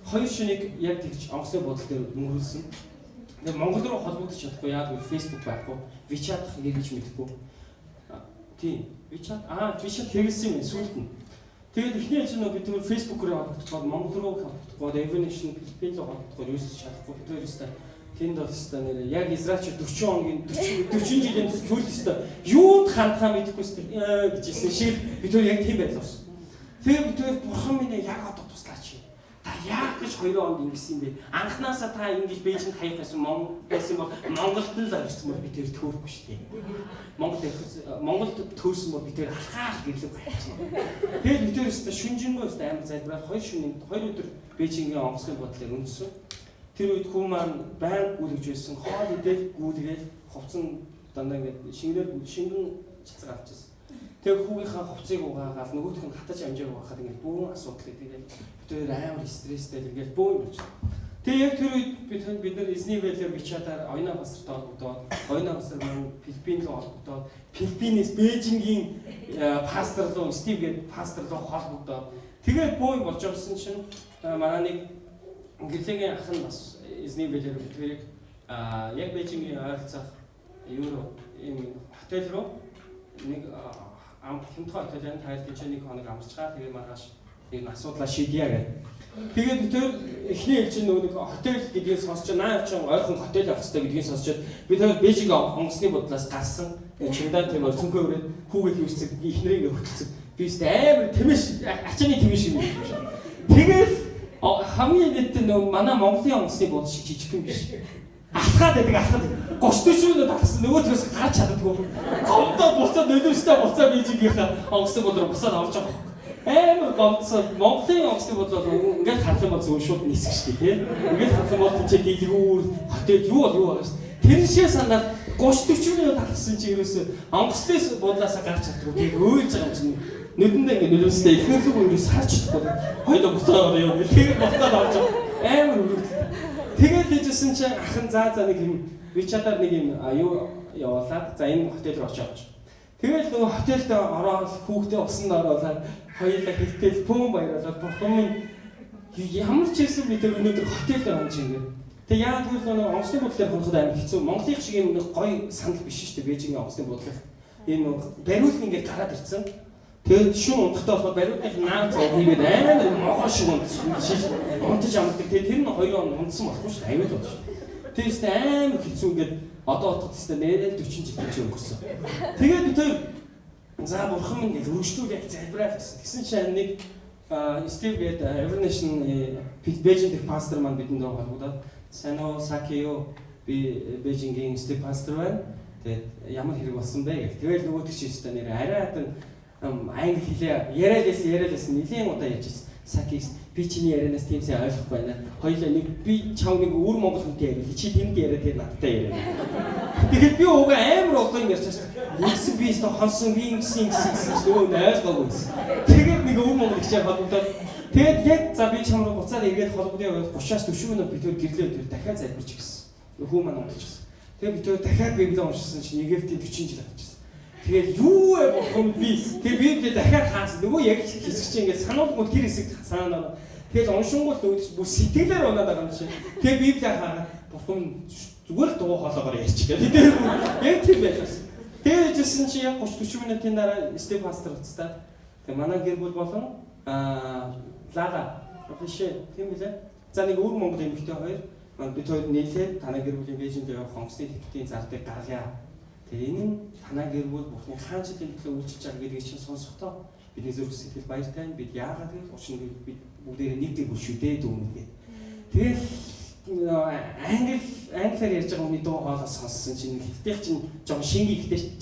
хоёр шөнийг яг тэгж онгоцны бодлоо дээр өнгөрүүлсэн. Тэгээд Монгол руу холбогдож чадахгүй яа гэвэл Facebook байхгүй, WeChat хэрэглэж мэдхгүй. Тийм. WeChat хэрэглэсэн юм сүүлд нь. Тэгээд эхний ажил нь бид тэр Facebook-оор холбогдоход Монгол руу холбогдоход Evolution Филиппин руу холбогдоход юус чадахгүй. Тэр өстой тэнд бол өстой нэр яг Израиль 40 хоногийн 40 жилийн сүүлд өстой юунд хандхаа мэдэхгүй өстой гэж хэлсэн шиг бид тэр яг тийм байл болсон. Тэгээд бид тэр бурхан минь яг одоо туслаач. Та яах гэж 2 онд ингэсэн юм бэ? Анхнаасаа та ингэж Бээжинд хаях байсан бол Монголд л ирсэн бол би тэр төөрөхгүй шүү дээ. Монголд төөсөн бол би тэр алхаах гэрлэг хайчихсан. Тэгээд би тэр өстө шүнжингөө өстө амар залбираад 2 өдөр Бээжингийн онгоцны бодлоор өндсөн. Тэр үед хүү маань байнга гүйлгэж байсан. Хоол идэл гүйлгээл хувцсан дандаа ингэ шингэн цацаг авчихсан. Тэгээд хүүгийнхаа хувцсыг угаагаад нөгөөх нь хатаж амжааг байхад ингэ бүүн асуудал гэдэг. Тэр амар стресстэй ингээд бөө юм болж. Тэгээ яг тэр үед бид нар эзний байлаар WeChat-аар оюуна басартай холбогдоод, оюуна басар маань Филиппин руу холбогдоод, Филиппинээс Бээжингийн пастор руу, Стив гэдэг пастор руу холбогдоод, тэгээд бөө юм болж явсан чинь манай нэг гэрлэгийн ах нь бас эзний байлаар тэрийг яг Бээжингийн ойролцоох евро ийм хотел руу нэг хямдхан хотелд тайлбарж нэг хоног амарчгаа тэгээд маргааш энэ асуудлаа шийдъя гэх. Тэгээд бид тэр эхний ээлжин нөгөө нэг хотел гэдгийг сонсч наа очин ойрхон хотел авах хэрэгтэй гэдгийг сонсчод бид тэр Бээжинг онгоцны бодлоос гарсан. Чиндаа тийм цөнхөө өрөөд хүүгээд юусцэг ихнэрийг өгцөг. Би өстэй амар тэмэш ачааны тэмэш юм шиг. Тэгээд хамгийн нийтэд нөгөө манай Монголын онгоцны бод шиг жижиг юм биш. Алхаад байдаг. 30-40 минут алхсан нөгөө төрөөс гарч чаддаггүй. Гомдоо буцаад нөлөөстэй буцаад бижигийнхаа онгоцны бод руу буцаад орж байгаа. Амар гомдсон. Монголын онгоцны бод бол ингээд харах юм бол зөв шууд нисэх шүү дээ, тийм. Ингээд харах юм бол тийч дэлгүүр хотел юу байгаа шүү. Тэр шиг санаад 30-40 минут алхсан чи ерөөсөө онгоцны бодлоосаа гарч чаддаггүй. Тэгээд өөлж байгаа юм чинь нүдэндээ ингээд нөлөөстэй ихнэрлэг үрээс харж чадахгүй. Хоёул буцаад орё. Тэгээд буцаад орж амар өрөвдөл. Тэгээд дэжсэн чи ахын заа нэг юм WeChat-аар нэг юм юу явуулаад за энэ хотел руу очиж. Тэгээд нөгөө хотелд ороод хүүхдээ усанд оруулаад хоёулаа хэлтэл пүүн баярлаад бурхан ямар ч хэлсэн би тэр өнөөдөр хотелд орж ингээд. Тэгээд яагаад гэвэл нөгөө онгоцны бодлоор хоноход амар хэцүү. Монголын шиг юм нэг гоё санал биш шүү дээ. Бээжингийн онгоцны бодлоор. Энэ бариулт ингээд гараад ирсэн. Тэгээд шүүн унтахтай болохоор бариултын наан цаа хийгээд амар могоо шиг унтаж амтдаг. Тэгээд тэр нь 2 он унтсан болохгүй шүү дээ. Аюул болж шүү. Тэст амар хэцүү ингээд одоо утгад тест нэрэл 40 жил гэж өнгөрсөн. Тэгээд би тэр за бурхан минь гэж өргөжлүүлээ залбираа гэсэн. Тэгсэн чинь нэг Стив гээд Evernation Бээжин дэх пастор маань бидэнд холбогдоод сайн уу Сакио би Бээжингийн Стив пастор байна. Тэгээд ямар хэрэг болсон бэ гэх. Тэгээд нөгөө тийч өстө нэр арай хатан англи хэлээ яриалээс нэлийн удаа ярьжсэн. Сакис би чиний ярианаас тийм сайн ойлгохгүй байна. Хоёулаа нэг би чав нэг өөр монгол хүнтэй яриа. Чи тэнд яриа тэгээд надтай яриа. Тэгээд би уугаа амар удаан ярьчихсан. Нэгсэн би өстө хонсон би ингэсэн нөгөө ойлгоогүй. Тэгээд нэг өөр монгол ихчээр холбогдоод тэгээд яг за би чам руу буцаад эргээд холбогдоо 30-аас 40 минут би тэр гэрлээ тэр дахиад залбирч гисэн. Хүү маань унтчихсан. Тэгээд би тэр дахиад библийг уншсан чинь Египтийн 40 жил авчихсан. Тэгээд юу вэ бурхан би тэр библийг дахиад хаасан. Нөгөө яг хэсэг чинь ингээд сануулгууд тэр хэсэг санаа. Тэгээд уншингууд үүдс бүр сэтгэлээр унаад байгаа юм шиг. Тэгээд библийг хаагаад бурхан зүгээр дуу хоолоогоор ярьчих гэдэг. Яг тийм байлаас. Тэгээд жисэн чи яг 30-40 минутын дараа Стив пастор уцтаа. Тэгээд манай гэр бүл болон Лала official тийм билээ. За нэг өөр монгол эмэгтэй хоёр маань бид хоёр нийлээд танай гэр бүлийн бэжинд явах хонгоцны тэтгэврийн зардыг гаргая. Тэгээ энэ нь танай гэр бүл бурхны хаан жилийн төлөө үйлчилж байгаа гэдгийг чинь сонсохдоо бидний зүрх сэтгэл баяртай. Бид яагаад гэвэл учир нь бид бүгдээ нэг дэг бүл шүү дээ дүүмгээ. Тэгээд англиар ярьж байгаа хүний дуу хоолой сонссон чинь хэвтэх чинь жоо шинги ихтэй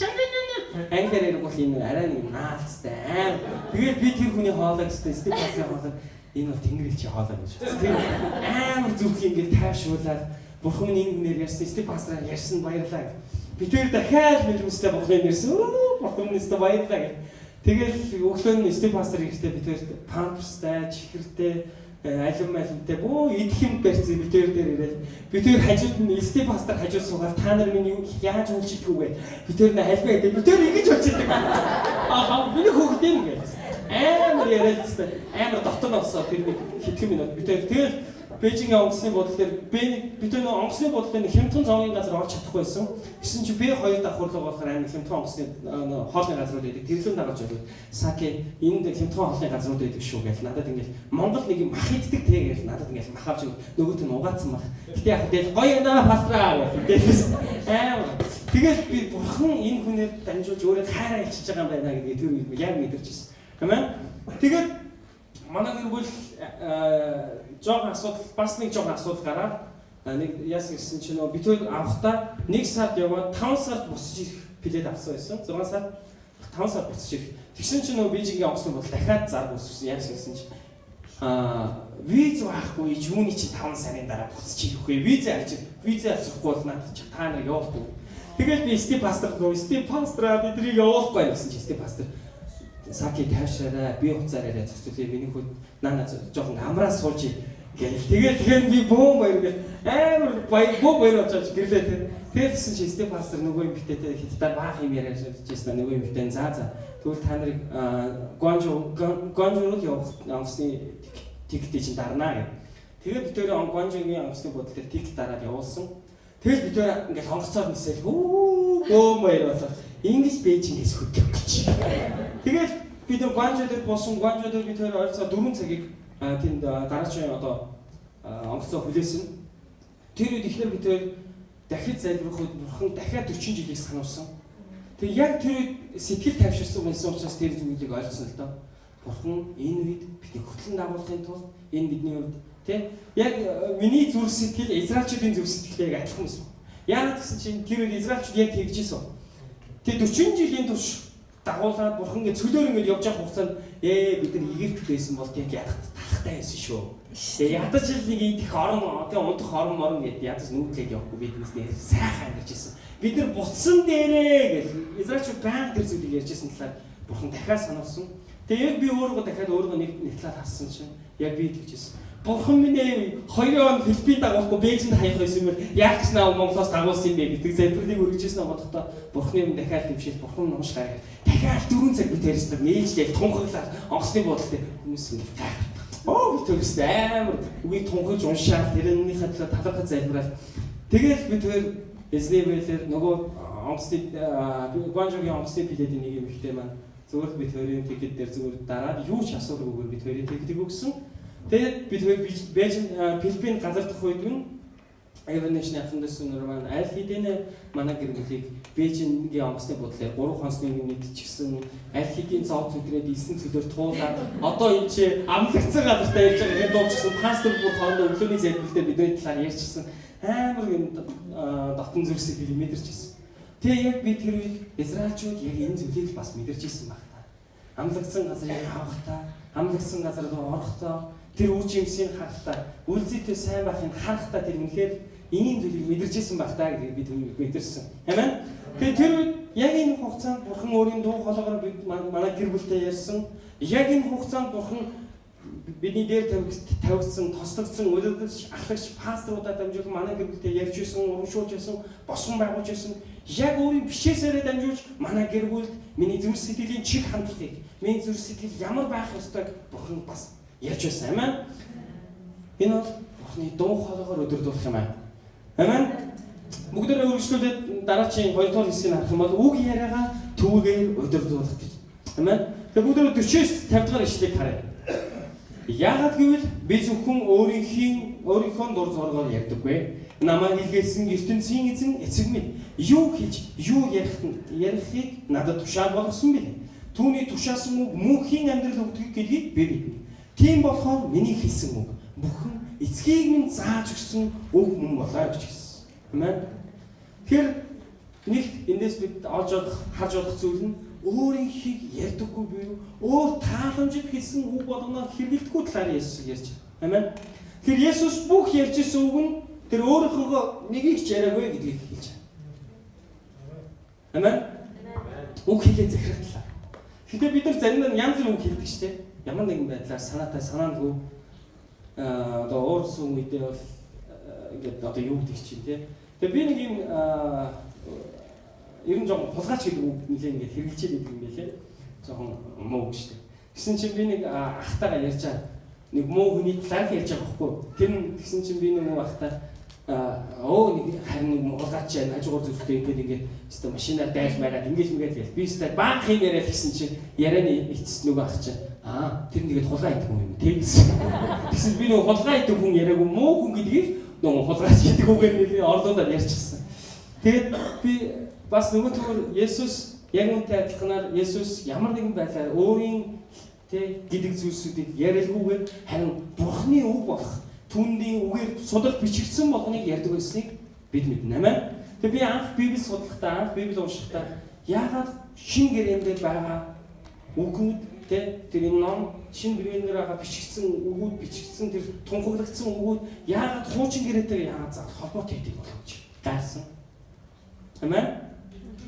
англиар ярих бол энэ арай нэг наалцтай. Тэгээд би тэр хүний хоолойг Стив пастор хоолой энэ бол тэнгэрэлчийн хоолой гэж. Тэгээд амар зүрх ингээд тайвшруулаад бурхан энэ хүнээр ярьсан Стив пастораар ярьсан баярлалаа. Би тэр дахиад мэлмэстэй бурханд ярьсан. Бурханнастай баярлалаа гэх. Тэгээд өглөө нь Стив пастор ирэхдээ би тэр памперстай, чихэртэй алимтай бөө идэх юм барьсан би тэр дээр ирээд би тэр хажууд нь Стив пастор хажууд суугаад та нар миний яаж үйлчилдэг вэ? Би тэр нь альбаа гэдэг. Би тэр ингэж үйлчилдэг. Миний хүүхэд юм гэж. Амар яриадсан. Амар дотор авсаа тэр нэг хэдхэн минут би тэр Бээжингийн онгоцны бодол дээр би тэр онгоцны бодол дээр хямдхан зоогийн газар орж чадахгүй байсан. Гэсэн чи би хоёр давхарлага болохоор амар хямдхан онгоцны хоолны газрууд байдаг. Тэрлэн дагаад жоо. Саки энд хямдхан хоолны газрууд байдаг шүү гэж надад ингээл Монгол нэг юм мах иддэг те гэж надад ингээл мах авч нөгөөт нь угаацсан мах. Гэтэ яг тэгэл гоё наа пастраа гэсэн. Тэгээд би бурхан энэ хүнээр дамжуулж өөрөө хайраа ичиж байгаа юм байна гэдгийг тэр үед яг мэдэрчсэн. Хэмээн. Тэгээд манай гэр бүл жоохон асуудал бас нэг жоохон асуудал гараад нэг яасан гэсэн чинь нөө бид хоёр авахта 1 сард яваад 5 сард босч ирэх билет авсан байсан. 6 сард 5 сард босч ирэх. Тэгсэн чинь нөө Бээжингийн онгоцны бодол дахиад зар үүсгэсэн. Яасан гэсэн чинь виз авахгүй юуны чи 5 сарын дараа босч ирэх вэ? Виз авчихгүй бол надад чи та нар явуулдаг. Тэгээд би Стив пастор бидрийг явуулахгүй гэсэн чи Стив пастор Саки тайвшаарай, би уцаараа зохицуулъя. Миний хүүд нана жоохон амраа сууж гэх. Тэгээд би бөө баяр гэх. Амар бөө баяр очиж гэрлээ. Тэгсэн чи Стив пастор нөгөө юм битээтэй хитдаа баах юм яриад жийсэн нөгөө юм битэн за. Тэгвэл та нарыг Гонжоог явах онгоцны тикетийг чинь дарнаа гэх. Тэгээд бид тэр Гонжогийн онгоцны бодол дээр тикет дараад явуулсан. Тэгэл бид тэр ингээд хонгоцоор нисэл бөө баяр болоо. Ингэж Бээжингээс хөдлөх гэж. Тэгээд бид Гуанчжоу дээр болсон Гуанчжоу дээр бид хоёр ойролцоогоор 4 цагийг тэнд дараагийн одоо онгоцоо хүлээсэн. Тэр үед ихнэр бид хоёр дахид залбирахад бурхан дахиад 40 жилийг сануулсан. Тэг яг тэр сэтгэл тавьширсан байсан учраас тэр зүйлийг ойлгосон л доо. Бурхан энэ үед бидний хөтлөн дагуулахын тулд энэ бидний үед тийм яг миний зүрх сэтгэл Израильчүүдийн зүрх сэтгэлтэй яг адилхан байсан. Яагаад гэсэн чинь тэр үед Израильчууд яг тэгж ийсэн. Тэг 40 жилийн турш дагуулаад бурхан ингэ цөлөөр ингэ явж явах хугацаанд бид нар Египтэд байсан бол яг ядах талахтай байсан шүү. Тэг ядаж л нэг идэх орон тэг унтах орон гэдэг ядаж нүүдлээд явахгүй биднээс нэр сайхан амьдарч ирсэн. Бид нар буцсан дээрээ гэж Израильчууд баян тэр зүйлийг ярьжсэн талаар бурхан дахиад сануулсан. Тэг яг би өөрийгөө дахиад өөрийгөө нэг талаар харсан чинь яг би тэгжсэн. Бурхан минь 2 он Филиппинд дагуулахгүй Бээжинд хаях байсан юм бол яг ч наа Монголоос дагуулсан юм бэ гэдэг залбирлыг өргөжсэн бодохдоо бурханы юм дахиад хэмшил бурхан номш гараад дахиад 4 цаг би тэрсдэг нээлжлээ тунхаглаад онгоцны бодолтой хүмүүс ингэ гайхав. Оо би тэрс амар үгийг тунхаж уншаад тэрнийхээ төлөө талархаж залбираад тэгэл би тэр эзнэвэлэр нөгөө онгоцны Гуанжогийн онгоцны пледийн нэг юм ихтэй маань зөвхөн би тэрийн тикет дээр зүгээр дараад юу ч асуургүйгээр би тэрийн тикетийг өгсөн. Тэгээд бид Филиппин газар дах үед нь Эвэнэшний ахындсан нөрман аль хэдийн манай гэр бүлийг Бээжингийн онгоцны бодлоор 3 хонсны мэдчихсэн аль хэдийн цоо зүдрээд 9 цөлөөр туулаад одоо энэ чи амлагцсан газартаа ярьж байгаа энэ дуучсан пастор бүр хоорондоо өглөөний залбирлдээр бидний талаар ярьчихсан амар юм дотн зүрх сэтгэл мэдэрчсэн. Тэгээ яг би тэр үед Израильчууд яг энэ зүйлийг бас мэдэрчсэн баг та. Амлагцсан газрыг авахтаа, амлагцсан газар руу орохдоо тэр үр жимсийг харахтаа, үлзийтэй сайн байхыг харахтаа тэр үнэхээр ийм зүйлийг мэдэрчсэн баг та гэдгийг бид мэдэрсэн. Амен. Тэгээ тэр үед яг энэ хугацаанд бурхан өөрийн дуу хоолойгоор бид манай гэр бүлтэй ярьсан. Яг энэ хугацаанд бурхан бидний дээр тавьсан, тослогдсон, үлдэж, ахлагч пасторудаа дамжуулан манай гэр бүлтэй ярьж исэн, урамшуулж исэн, босгон байгуулж исэн. Яг өөрийн бишээсээрээ дамжуулж манай гэр бүлд миний зүрх сэтгэлийн чиг хандлагыг, миний зүрх сэтгэл ямар байх ёстойг бурхан бас ярьж байсан. Амен. Энэ бол бурханы дуу хоолойгоор өдөрдүүлэх юм аа. Амен. Бүгдээрээ үргэлжлүүлээд дараагийн 2 дугаар хэсгийг харах юм бол үг яриагаа түүгээр өдөрдүүлэх гэж. Амен. Тэгээ бүгдээрээ 49 50 дугаар ишлэгийг харъя. Яагаад гэвэл би зөвхөн өөрийнхөө дур зоргоор ярьдаггүй. Намайг илгээсэн ертөнцийн эзэн эцэг минь юу хийж, юу ярихыг надад тушаал болгосон бил. Түүний тушаасан үг мөнхийн амьдрал өгдөг гэдгийг би мэднэ. Тийм болохоор миний хэлсэн үг бүхэн эцгийг минь зааж өгсөн үг мөн болоо гэж хэлсэн. Амен. Тэгэхээр нэгт эндээс бид олж харж болох зүйл нь өөрийнхийг ярьдаггүй буюу өөр тааламжид хэлсэн үг болгоноор хэрэглэдэггүй талаар Есүс ярьж байна. Амен. Тэгэхээр Есүс бүх ярьж исэн үг нь тэр өөрийнхөө нэгийг ч яриаггүй гэдгийг хэлж байна. Амен. Үг хэлээ захирахлаа. Гэтэ бид нар заримдаа янз бүрийн үг хэлдэг шүү дээ. Ямар нэгэн байдлаар санаандгүй одоо уурсан үедээ бол ингээд одоо юу гэдэг чинь тий. Тэгээ би нэг юм ер нь жоохон хулгайч гэдэг үг нэлээ ингээд хэрэгжилж байдаг юм байлээ. Жоохон муу гэж тий. Гэсэн чинь би нэг ахтайгаа ярьчаа. Нэг муу хүний талаар ярьж байгаа байхгүй. Тэр нь тэгсэн чинь би нэг ахтай нэг харин хулгайч хажуугаар зүрхтэй ингээд өстө машинаар дайж байгаад ингээд ял. Би өстө баг юм яриад гэсэн чинь ярианы эцэс нөгөө ах чинь тэр нэгэд хулгай идэх юм тэгсэн. Тэгсэн би нөгөө хулгай идэх хүн яриаггүй муу хүн гэдгийг нөгөө хулгайч гэдэг үгээр нэг орлуудаар ярьчихсан. Тэгээд би бас нөгөө түр Есүс яг үнтэй адилханаар Есүс ямар нэгэн байдлаар өөрийн гэдэг зүйлсүүдийг ярилгүйгээр харин Бурхны үг болох түүний үгээр судлах бичигдсэн болгоныг ярьдаг байсныг бид мэднэ. Амен. Тэгээд би анх Библийг судлахдаа, Библийг уншихдаа яагаад шин гэрээмдээ байгаа үгүүд тэр энэ ном шин библиэр байгаа бичигдсэн үгүүд бичигдсэн тэр тунхаглагдсан үгүүд яагаад хуучин гэрээтэй яагаад зах холбоотой гэдэг болов гэж гайсан. Амен.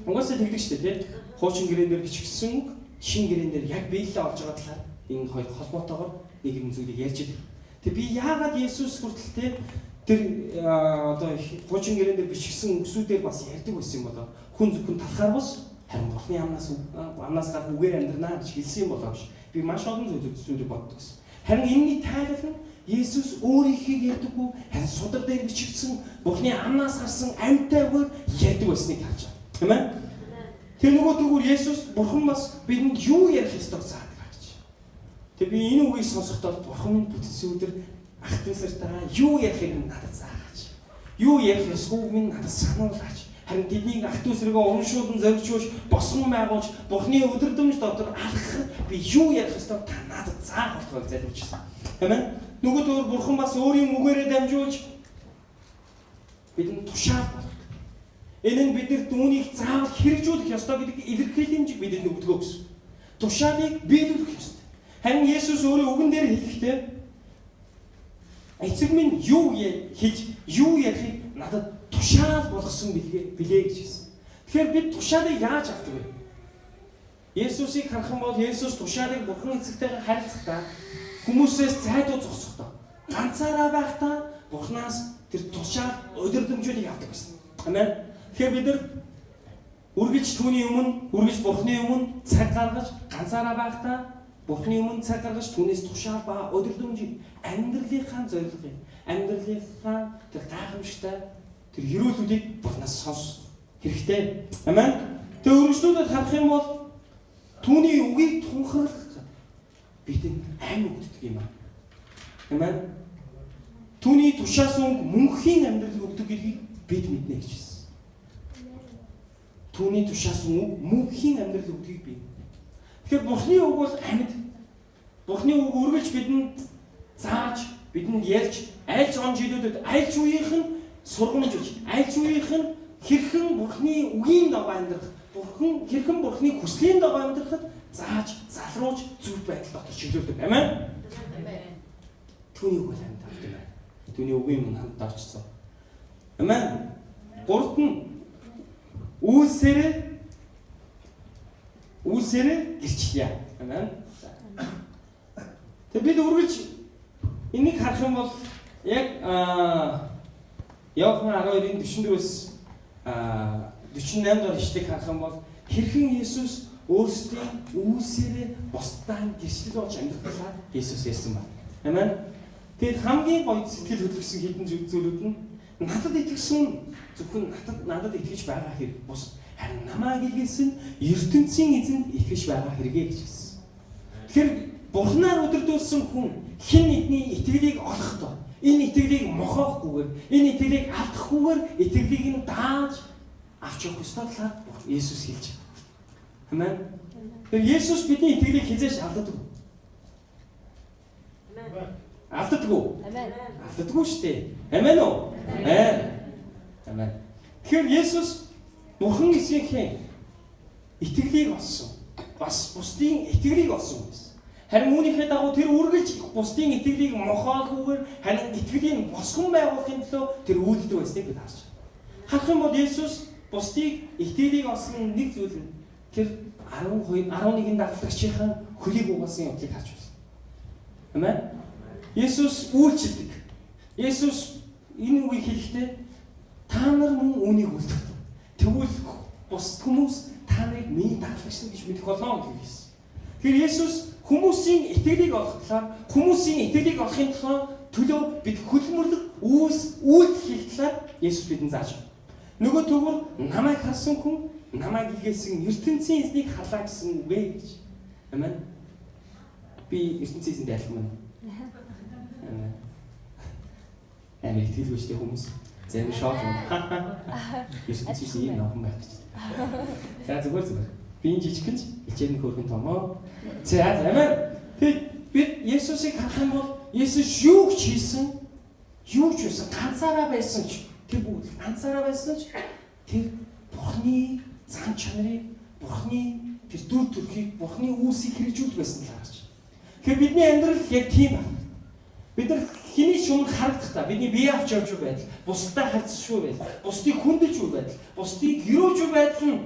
Угаасаа тэгдэг шүү дээ тий. Хуучин гэрээнээр бичигдсэн үг шин гэрээнээр яг биелэлээ олж байгаа талаар энэ хоёр холбоотойгоор нэг юм зүйлийг ярьж идэв. Тэг би яагаад Есүс хүртэл тэр одоо хуучин гэрээнээр бичигдсэн үгсүүдээр бас ярьдаг байсан юм болоо. Хүн зөвхөн талхаар бос харин Бурхны амнаас гарах үгээр амьдрнаа гэж хэлсэн юм болоо биш. Би маш олон зүйлийг боддог гэсэн. Харин энэний тайлбар нь Есүс өөрийнхийг ярьдаггүй харин судар дээр бичигдсэн Бурхны амнаас гарсан амьтай үгээр ярьдаг байсныг харж байна. Тийм ээ? Тэр нөгөө тэгвэл Есүс Бурхан бас бидэнд юу ярих ёстойг заадаг гэж. Тэг би энэ үгийг сонсохдоо Бурхан бүтсэн өдөр ахтын сартаа юу ярихыг надад заагач. Юу ярих ёсгүй минь надад сануулаач. Харин тэднийг агт үсрэгөө урамшуулан зоригжуулж, босгон байгуулж, Бурхны өдөрдөмж дотор алхахад би юу ярих ёстой та надад заах болтойг залбирчсан. Амен. Нөгөө төр Бурхан бас өөрийн үгээрээ дамжуулж бидэнд тушаал болгох. Энэ нь биднэрт үүнийг заавал хэрэгжүүлэх ёстой гэдэг илэрхийлэмж бидэнд өгдөг гэсэн. Тушаалыг биелүүлэх ёстой. Харин Есүс өөрийн үгэн дээр хэлэхдээ эцэг минь юу хийж, юу ярихыг надад тушаал болгосон билээ гэж хэлсэн. Тэгэхээр бид тушаалыг яаж авдаг вэ? Есүсийг харах юм бол Есүс тушаалыг Бурхан эцэгтэйгээ харилцахдаа хүмүүсээс зайдуу зогсохдоо ганцаараа байхдаа Бурханаас тэр тушаал удирдамжуудыг авдаг гэсэн. Амен. Тэгэхээр бид нар үргэлж түүний өмнө, үргэлж Бурханы өмнө цаг гаргаж ганцаараа байхдаа Бурханы өмнө цаг гаргаж түүнээс тушаал ба удирдамжийг амьдралынхаа зорилгыг, амьдралынхаа тэр гайхамшигтай тэр ерөөлүүдийг Бурханаас сонсох хэрэгтэй. Амен. Тэгээ өргөжлүүдэд харах юм бол түүний үгийг тунхаглах бидэнд айн өгдөг юм аа. Амен. Түүний тушаасан үг мөнхийн амьдрал өгдөг гэдгийг бид мэднэ гэж хэлсэн. Түүний тушаасан үг мөнхийн амьдрал өгдгийг бий. Тэгэхээр Бурхны үг бол амьд. Бурхны үг үргэлж бидэнд зааж, бидэнд ярьж, аль ч он жилүүдэд аль ч үеийнх нь сургамжиж, аль ч үеийнх нь хэрхэн Бурхны үгийн дагуу амьдрах, хэрхэн Бурхны хүслийн дагуу амьдрахад зааж, залруулж зөв байдал дотор чиглүүлдэг. Амен. Түүний үг амьд авдаг байна. Түүний үгийн өмнө хамт орчсон. Амен. Гуравт нь Үүсээрээ гэрчлэе. Амен. Тэг бид үргэлж энийг харах юм бол яг Иохан 12-ийн 44-өөс 48 дахь ишлэгийг харах юм бол хэрхэн Есүс өөрсдийн үүсээрээ бусдаа гэрчлэл болж амьдрахлаа Есүс ярьсан байна. Амен. Тэгэд хамгийн гоё сэтгэл хөдлөсөн хэдэн зүйлүүд нь надад итгэсэн зөвхөн надад итгэж байгаа хэрэг бус. Харин намайг илгээсэн ертөнцийн эзэнд итгэж байгаа хэрэгээ гэж хэлсэн. Тэгэхээр Бурханаар өдөрдүүлсэн хүн хэн нэгний итгэлийг олохдоо энэ итгэлийг мохоохгүйгээр, энэ итгэлийг алдахгүйгээр итгэлийг нь дааж авч явах ёстой талаар Есүс хэлж байна. Амен. Тэгэхээр Есүс бидний итгэлийг хизээш алддаг. Алддаггүй. Амен. Алддаггүй шүү дээ. Амен уу? Амен. Амен. Тэгэхээр Есүс Бурхан эсрэгхэн итгэлийг олсон. Бас бусдын итгэлийг олсон гэсэн. Харин үүнийхээ дагуу тэр үргэлж бусдын итгэлийг мохоолгүйгээр харин итгэлийг босгон байгуулахын төлөө тэр үйлддэг байсныг бид харж байна. Харах юм бол Есүс бусдыг итгэлийг олсон нэг зүйл нь тэр 11 дагалдагчийн хөлийг угаасан явдлыг харж байна. Амен. Есүс үйлчилдэг. Есүс энэ үгийг хэлэхдээ та нар мөн үүнийг үлдэх. Тэгвэл бус хүмүүс та нарыг миний дагалдагч гэж мэдэх болно гэж хэлсэн. Тэгэхээр Есүс хүмүүсийн итгэлийг олохлоор, хүмүүсийн итгэлийг олохын төлөө бид хөдөлмөрлөг үйлдэл хийх талаар Есүс бидэнд зааж байна. Нөгөө төгөр намайг харсан хүн намайг илгээсэн ертөнцийн эзнийг харлаа гэсэн үгэ гэж. Амен. Би ертөнцийн эзэнд айлх юм. Амен. Итгэлгүй хүмүүс зарим шок юм. Ертөнцийн юм нөхөн байх гэж. За зүгээр. Би энэ жижигхэн хичээний хөрхөн томоо. За амен. Тэгэд бид Есүсийг харах юм бол Есүс юу ч хийсэн, юу ч байсан ганцаараа байсан ч тэр бүгд ганцаараа байсан ч тэр Бурхны зан чанарыг, Бурхны тэр дүр төрхийг, Бурхны үүсийг хэрэгжүүлж байсан талаар харж. Тэгэхээр бидний амьдрал яг тийм байна. Бид нар хэний ч өмнө харагдахдаа бидний бие авч явж байдал, бусдад харьцшгүй байдал, бусдыг хүндэж үйл байдал, бусдыг гөрөөж үйл байдал нь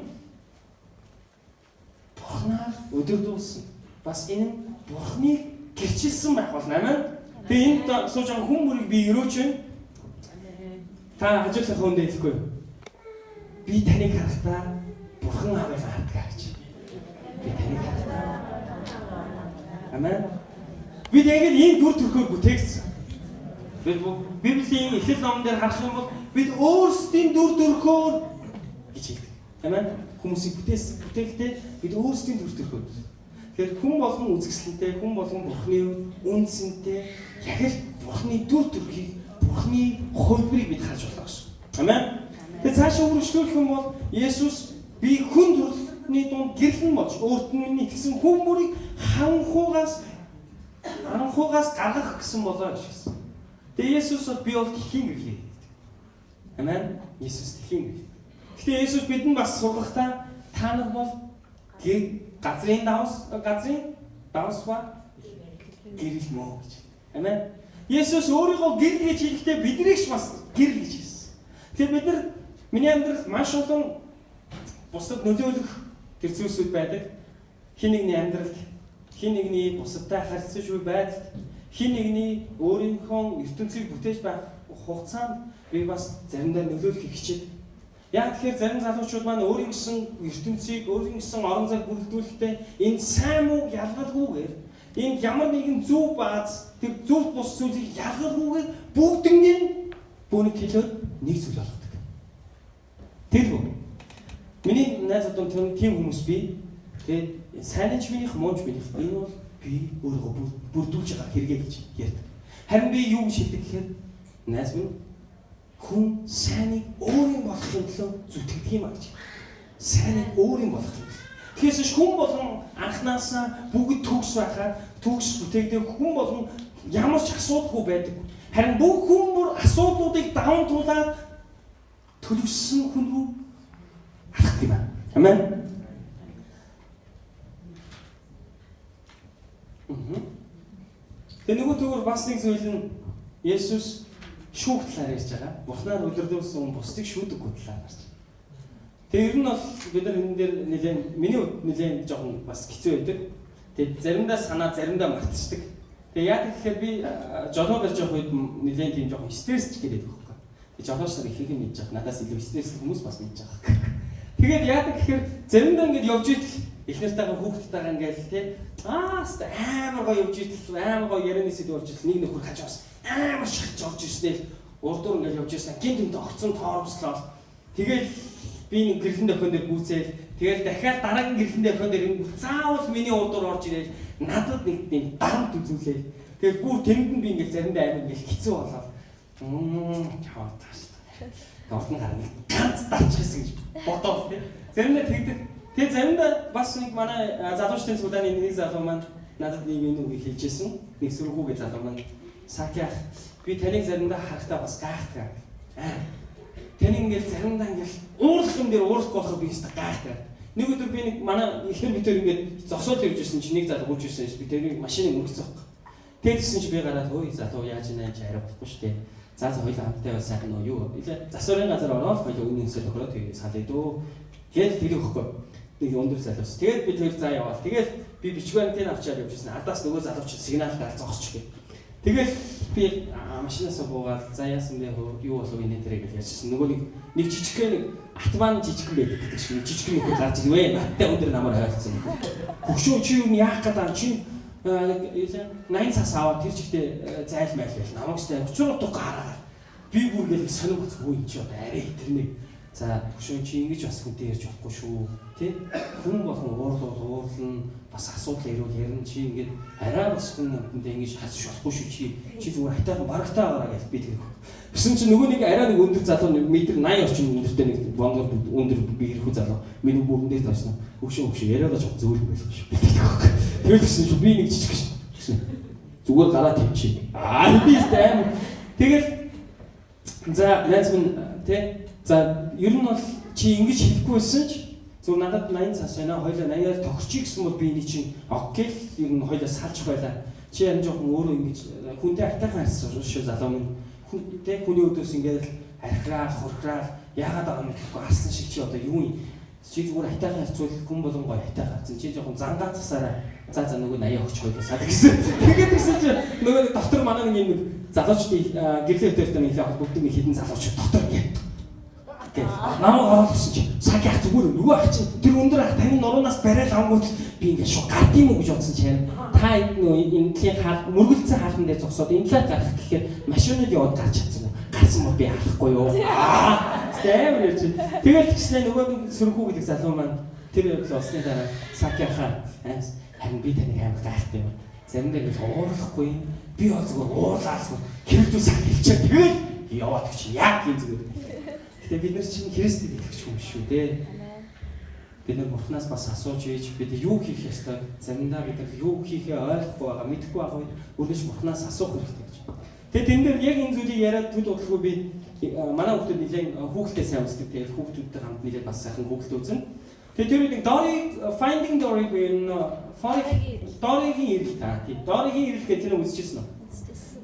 Бурханаар өдөрдүүлсэн. Бас энэ нь Бурхныг гэрчилсэн байх болно. Амен. Тэгээ энд сууж байгаа хүн бүрийг би өрөөж байна. Та хажуудлах хүндээ хэлэхгүй. Би таныг харахтаа Бурхан аавыг хардгаа гэж. Би таныг харахтаа. Амен. Бид яг л ийм дүр төрхөөр бүтээгдсэн. Библийн Эхлэл номон дээр харах юм бол бид өөрсдийн дүр төрхөөр гэж хэлдэг. Амен. Хүмүүсийг бүтээхдээ бид өөрсдийн дүр төрхөөр. Тэгэхээр хүн болгон үзэсгэлэнтэй, хүн болгон Бурхны үнцэнтэй яг л Бурхны дүр төрхийг, Бурхны хувилбарыг бид харж болох гэсэн. Амен. Тэгээ цаашаа үргэлжлүүлэх юм бол Есүс би хүн төрлөختний дунд гэрлэн болж өөрт нь миний итгэсэн хүн бүрийг анхуугаас гаргах гэсэн болоо гэсэн. Тэгээ Есүс би бол дэлхийн гэрлээ. Амен. Есүс дэлхийн гэрэл. Гэхдээ Есүс бидэнд бас сургахдаа та нар бол газрын давс ба гэрэл мөн гэж. Амен. Есүс өөрийгөө гэрэл гэж хэлэхдээ биднийг ч бас гэрэл гэж хэлсэн. Тэгэхээр бид нар миний амьдрал маш олон бусдад нөлөөлөх тэр зүйлсүүд байдаг. Хин нэгний амьдралд, хин нэгний бусадтай харьцаж буй байдалд, хин нэгний өөрийнхөө ертөнцийг бүтээж байх хугацаанд би бас заримдаа нөлөөлөх хичээд. Яг тэгэхээр зарим залуучууд маань өөрийн гэсэн ертөнцийг, өөрийн гэсэн орон зай бүрдүүлэхдээ энэ сайн муу ялгалгүйгээр энд ямар нэгэн зөв бааз, тэр зөв бус зүйлийг ялгалгүйгээр бүгднийг бүнийг хэлээд нэг зүйл болгодог. Тэгвэл миний найз одоо тийм хүмүүс би тэгээд сайнч минийх мууч минийх энэ бол би өөрөө бүрдүүлж байгаа хэрэгэ гэж ярьдаг. Харин би юу гэж хэлдэг гэхээр найз минь хүн сайныг өөрийн болохын төлөө зүтгэдэг юм а гэж. Сайныг өөрийн болох юм. Тэгэхээр хүн болон анхнаасаа бүгд төгс байхаар төгс бүтээгдэх хүн болон ямар ч асуудалгүй байдаг. Харин бүх хүн бүр асуудлуудыг даван туулаад төлөвсөн хүн рүү алхах юм байна. Амен. Тэгээ нөгөө төгөр бас нэг зүйл нь Есүс шүүх талаар ярьж байгаа. Бурхнаар үлрдүүлсэн бусдыг шүүдэггүй талаар ярьж байгаа. Тэгээ ер нь бол бид нар энэ дээр миний хувьд нэлээд жоохон бас хэцүү байдаг. Тэгээ заримдаа санаа, заримдаа мартчихдаг. Тэгээ яа гэхээр би жолоо барьж явах үед нэлээд тийм жоохон стрессч гэдэг байхгүй. Тэгээ жолооч нар ихийг нь мэдж байгаа. Надаас илүү стресстэй хүмүүс бас мэдж байгаа. Тэгээд яа гэхээр заримдаа ингэж явж идэл их нартайгаа хүүхдтэйгээ ингээл тий амар гоё явж идэл амар гоё ярианы сэдв болж идэл нэг нөхөр хажуус амар шахаж орж ирснээр урдуур ингээл явж ирсэн гинт гинт огцон тоормслоо. Тэгээд би нэг гэрхэн дохион дээр гүйцээл тэгээд дахиад дараагийн гэрхэн дохион дээр заавал миний урдуур орж ирээд надад нэг дарамт үзүүлээ. Тэгээд бүр тэрэнд нь би ингээл заримдаа амар ингээл хэцүү болоод чаваа тааш. Гортон гарна ганц дарчихсан гэж бодоо тий. Заримдаа тэгдэг. Тэгээд заримдаа бас нэг манай залуучдын цудааны нэг залуу маань надад нэг юм үг хэлжсэн. Нэг сүргүүгээ залуу маань сакях би таныг заримдаа харахтаа бас гайхдаг. Таны ингээл заримдаа ингээл уурлах юм дээр уурлах болох би хэвээр гайхдаг. Нэг өдөр би нэг манай ихнэр битэр ингээд зогсоод явж ирсэн чинь нэг залуу гүйж ирсэн би тэрийг машиныг өнгөцсөн баг. Тэгсэн чинь би гараад ой залуу яаж нэ чи арай болохгүй шүү дээ. За хоёулаа хамтдаа бас сайхан нөө юу илээ засварын газар ороод хоёул үнэнсээ тохироо тэгээ салъя дөө. Тэгэл тэрийг өгөхгүй. Нэг өндөр залуус. Тэгээд би тэр заа яваал. Тэгээд би бичгүүртээ авчаад явж ирсэн. Адаас нөгөө залууч сигналдаар зогсч гээ. Тэгээд би машинаас буугаад за яасан бэ юу болов энэ тэрэг гэж ярьжсэн. Нөгөө нэг жижигхэн нэг атман жижигхэн байдаг гэдэг шиг жижигхэн нөхөр гарч ирвэ. Баттай өндөр намар хайлтсан. Хөгшөө чи юу яах гэдэг чи 80 цаас аваад тэр чигтээ зайл майл байл. Намайг ч авчруу дуу гараад. Би бүр нэг сонирх үзгүй юм чи одоо арай тэрнийг за хөгшөө чи ингэж бас хүнтэй ярьж болохгүй шүү. Тэ? Хүн болон уурлна бас асуудал ирүүл ярина чи ингээд арай бас хүн амттай ингэж хасч болохгүй шүү чи зүгээр хатайхан барагтаа гараа гэж би тэрх. Гэсэн чинь нөгөө нэг арай нэг өндөр залуу метр 80 орчим өндөртэй нэг бонгор өндөр би ирэхүү залуу миний бүрэн дээр тоосно. Хөгшөө яриагаа жоо зөөлөх байлгүй шүү. Тэгэл гэсэн чинь би нэг жижиг гэсэн. Зүгээр гараа тавьчих. Би аим. Тэгэл за найз минь тэ за ер нь бол чи ингэж хэлэхгүй байсан ч зөв надад 80 цаас байна. Хоёлаа 80-аар тохирчих гэсэн бол би энийг чинь окей ер нь хоёлаа салчих байлаа. Чи энэ жоохон өөрөө ингэж хүнтэй хатайхан харьцсан шүү залуу минь. Тэ хүний өдөөс ингэж архираа, хурхраа яагаад байгаа юм гэхгүй алсан шиг чи одоо юу юм? Чи зүгээр хатайхан харьцуул хүн болон гоё хатайхан харьцсан. Чи жоохон зангаа засаараа за нөгөө 80 өгч хоёлаа саад гэсэн. Тэгээд гэсэн чи нөгөө доктор манай нэг юм залуучдын гэрлээ өдөртөө нэг холбогдсон нэг хідэн залууч доктор гэх. Намайг ороод ирсэн чи сак яах зүгээр нөгөө ах чинь тэр өндөр ах таны нуруунаас барайл ангууд би ингээд шууд гард юм уу гэж бодсон чи та энэ тлийн хаалт мөргөлцсөн хаалтан дээр зогсоод энэ талаар гарах гэхээр машинууд яваад гарч чадсан уу гарсан мó би харахгүй юу стээр чи тэгэл тэгснэ нөгөө сөрхүү гэдэг залуу маань тэр болсны дараа сак яхаа харин би таныг амар гайхдаг юм заримдаа ингэж уурлахгүй би бол зүгээр уурлаад хэрэгдүү сак хэлчихээ тэгэл яваад гэж яг юм зүгээр. Гэтэ бид нар чинь Христэд итгэж хүн шүү дээ. Бид нар Бурханаас бас асууж ийж бид юу хийх ёстой? Заримдаа бид нар юу хийхээ ойлгохгүй байгаа, мэдэхгүй байгаа үед өөрөөс Бурханаас асуух хэрэгтэй гэж. Тэгээд энэ дээр яг энэ зүйлийг яриад түл бодлого би манай хүүхдүүд нэлээд хүүхдээ сайн үздэг. Тэгээд хүүхдүүдтэй хамт нэлээд бас сайхан хүүхдээ үзэн. Тэгээд тэр нэг Dory Finding Dory Dory-гийн ирэл та. Dory-гийн ирэл гэж тэр үзчихсэн үү?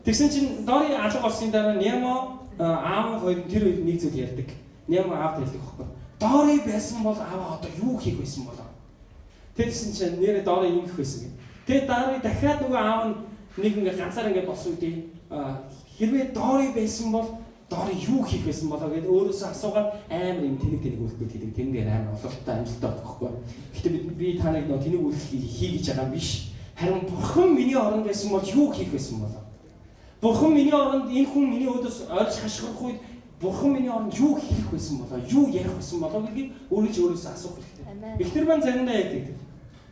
Тэгсэн чинь Dory алга болсон дараа Nemo аав хоёр тэр үед нэг зүйл ярьдаг. Nemo аавд хэлдэг байхгүй. Dory байсан бол аав одоо юу хийх байсан болоо. Тэгсэн чинь нэрээ Dory ингэх байсан гэх. Тэгээд Dory дахиад нөгөө аав нь нэг ингээ ганцаар ингээ болсон үедээ хэрвээ Dory байсан бол Dory юу хийх байсан болоо гэдээ өөрөөсөө асуугаад амар юм тэнэг үйлдэл хийдэг. Тэнгээр амар ололттой амжилттай байхгүй. Гэхдээ би та нарыг нөгөө тэнэг үйлдэл хий гэж байгаа юм биш. Харин Бурхан миний оронд байсан бол юу хийх байсан болоо. Бурхан миний оронд энэ хүн миний өдөөс ойрч хашгирах үед Бурхан миний оронд юу хийх байсан болоо, юу ярих байсан болоо гэдгийг өөрөөсөө асуух хэрэгтэй. Эхнэр маань заримдаа яадаг.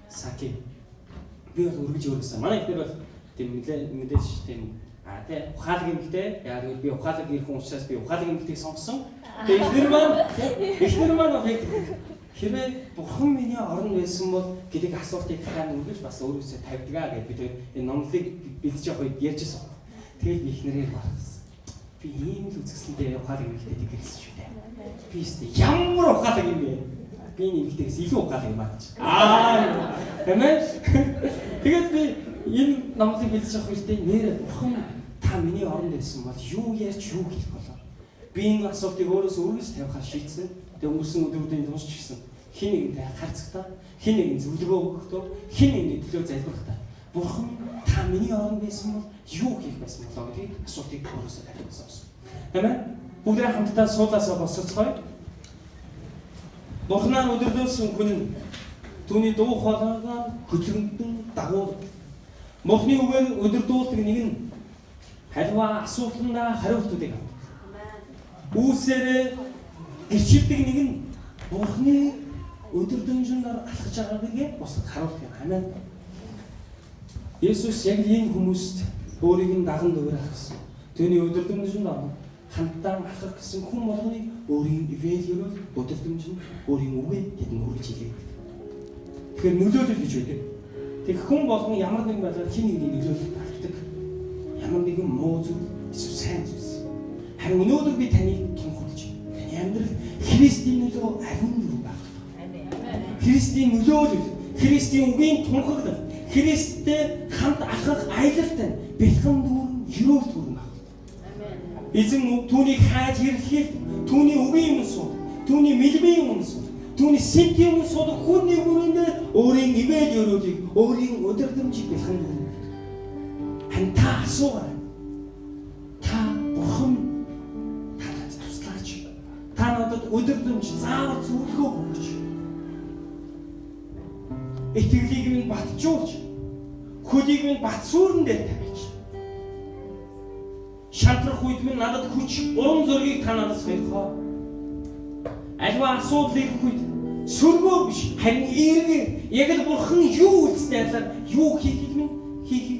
Саки. Би бол өргөж өөрөөсөө. Манай эхнэр бол тийм мэдээж тийм тэ ухаалаг юмхтэй. Яг л би ухаалаг ирэх хүн учраас би ухаалаг юмхтыг сонгосон. Тэгээ эхнэр маань хэрвээ Бурхан миний оронд байсан бол гэдэг асуултыг хаана өргөж бас өөрөөсөө тавьдгаа гэж бид энэ номлыг бэлдэж явах үед ярьжсэн. Тэгээд би эхнэрээ барсан. Би ийм л үзэсгэлэнтэй ухаалаг юмхтэй тэгэрсэн шүү дээ. Би өстө ямар ухаалаг юм бэ? Би энэ юмхтээс илүү ухаалаг юм аа гэж. Тэмээ. Тэгээд би энэ номлыг бэлдэж явах үедээ нэр Бурхан та миний оронд байсан бол юу ярьж юу хийх болоо. Би энэ асуултыг өөрөөс тавихаар шийдсэн. Тэгээд өнгөрсөн өдрүүдийн турш ч гэсэн хин нэгэнтэй харцагтаа, хин нэгэн зөвлөгөө өгөхдөө, хин нэгний төлөө залбирахтаа Бурхан та миний оронд байсан бол юу хийх байсан болоо гэдгийг асуултыг өөрөөсөө тавьсан. Тэмээ? Бүгдээ хамтдаа суулаасаа босцгоё. Бурханаар өдөрлөсөн хүн нь түүний дуу хоолойгоор хөтлөгдөн дагуулдаг. Бурхны үгээр өдөрдүүлдэг нэг нь халиваа асуултандаа хариултуудыг авдаг. Үүсээрээ гэрчилдэг нэг нь Бурхны өдөрдөнжөндөр алхаж байгаагийг бусдад харуулдаг юм. Амен. Есүс яг ийм хүмүүст өөрийг нь даган дуурайх гэсэн. Түүний өдөрдөнжөнд хамтдаа алхах гэсэн хүн болгоныг өөрийн ивэлээр өдөрдөнжөнд өөрийн үгээр тэдэн үргэлж хийлээ. Тэгэхээр нөлөөлөл гэж үүдэг. Тэг хүн болгон ямар нэгэн байдлаар хин нэгний нөлөөлөлд автдаг. Ямар нэгэн муу зүйл эсвэл сайн зүйл. Харин өнөөдөр би таныг тунхаглаж таны амьдрал Христийн нөлөө ариун дүр багтах. Христийн нөлөөлөл, Христийн үгийн тунхаглал, Христтэй хамт алхах аялалтай бэлхэн дүр, ерөөл дүр багтах. Эзэн түүнийг хайж ирэхэд түүний үгийн өмнө сууд, түүний мэлбийн өмнө сууд, түүний сэтийн өмнө сууд хүний хүрээндээ өөрийн ивэл өрөөлийг, өөрийн өдөрдмжийг бэлхэн дүр. Харин та асуугаа. Та Бурхан танад туслаач. Та надад өдөрдмж заавал зөвлөгөө өгөөч. Итгэлийг минь батжуулж, хөлийг минь бат сүрэн дээр тавьж. Шантрах үед минь надад хүч, урам зоригийг та надаас барихоо. Альва асуудлыг үед сөргөө биш, харин эргээр яг л Бурхан юу үйлснээр юу хийхийг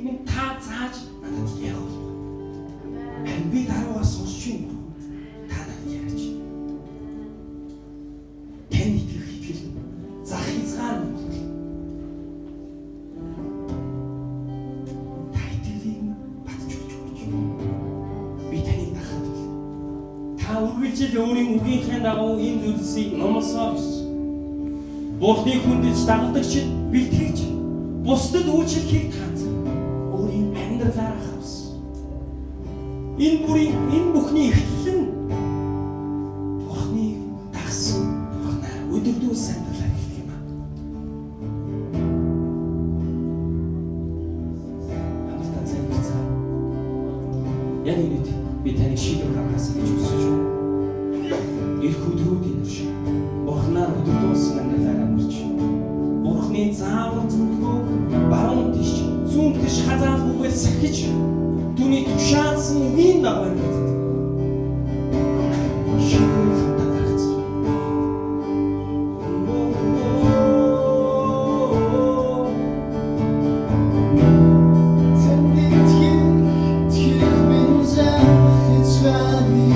минь та зааж надад ярих болно. Харин би даруугаас сонсч юм бол та надад ярьж. Тань итгэл зах хязгаар нь бол та итгэлийг батжуулж өгч. Би таныг дахад та үргэлжлэл өөрийн үгийнхээ дагуу энэ зүйлсийг номлосоо биш. Бурхны хүндэж дагалдагч бэлтгэж бусдад үйлчлэхийг тааж өөрийн амьдралаараа хавс. Энэ бүхний эхлэл нь Бурхныг дагсан Бурхнаар өдөрдүүлсэн амьдралаар эхлэх юм аа. Хамтдаа залбирцгаая. Яг үнэт би таны шийдвэр гаргасан гэж хүсэж байна. Ирэх өдрүүдийн турш Бурхнаар өдөрдүүлсэн амьдралаараа мөрч. Бурхны заавар зөвлөгөөг баруун тийш зүүн тийш хазаалгүйгээр сахиж түүний тушаалсан үгийн дагуу амьдралд шийдвэр хамтаа гаргацгаая. It's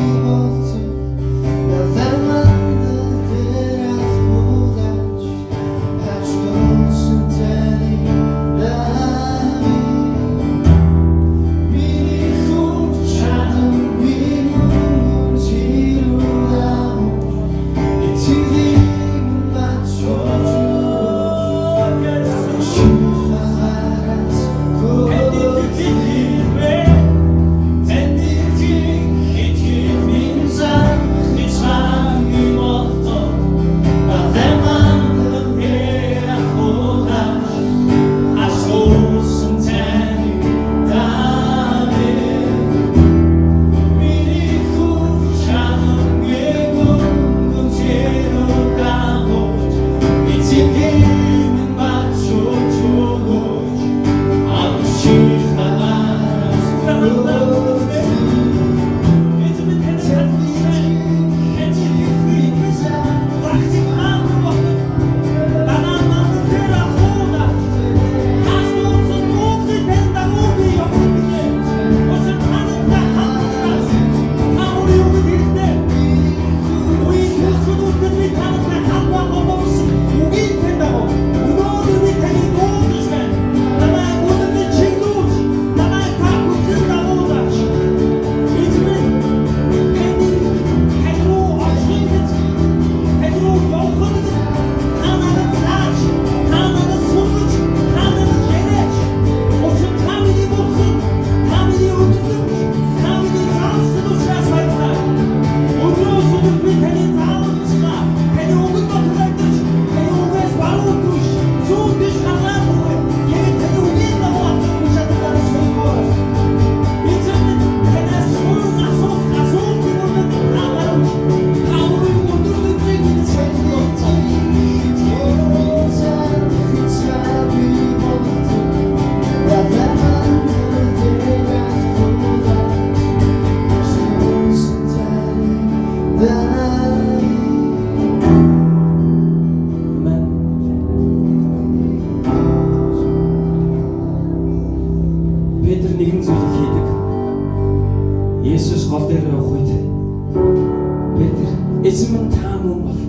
Эзэн минь та мөн бол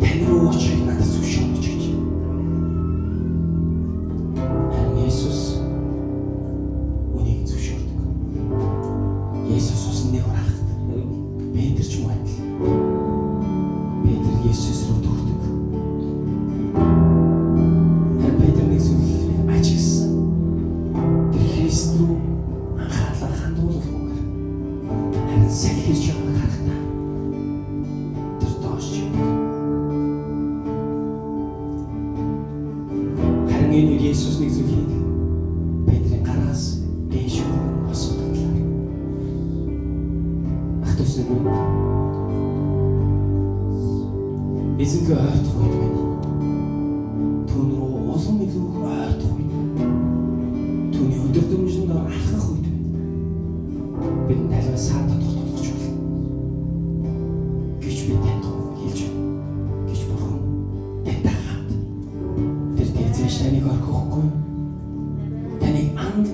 тань руу очиж надад зөвшөөрч гэж. Харин Есүс үнийг зөвшөөрдөг. Есүс усны хурахт Петр ч юм адил. Петр Есүс рүү дөрдөг. Харин Петрний зүйл ажигсан. Тэр Христ рүү анхаарлаа хандуулахгүйгээр харин салхирч явах харахтаа тэр доош явдаг. Харин энэ Есүс нэг зүйл хийдэг. Петрийн гараас дээш өргөн босоод талаар. Ах түсэн минь эзэнгээ ойртох үед минь түүн рүү улам илүү ойртох үед түүний өдөр дүнжинд алхах үед бид талбай саад дотор тулгаж байна. Гэж би танд хэлж байна. Гэж бурхан тантай хамт тэр тэзэж таныг орхихгүй. Таныг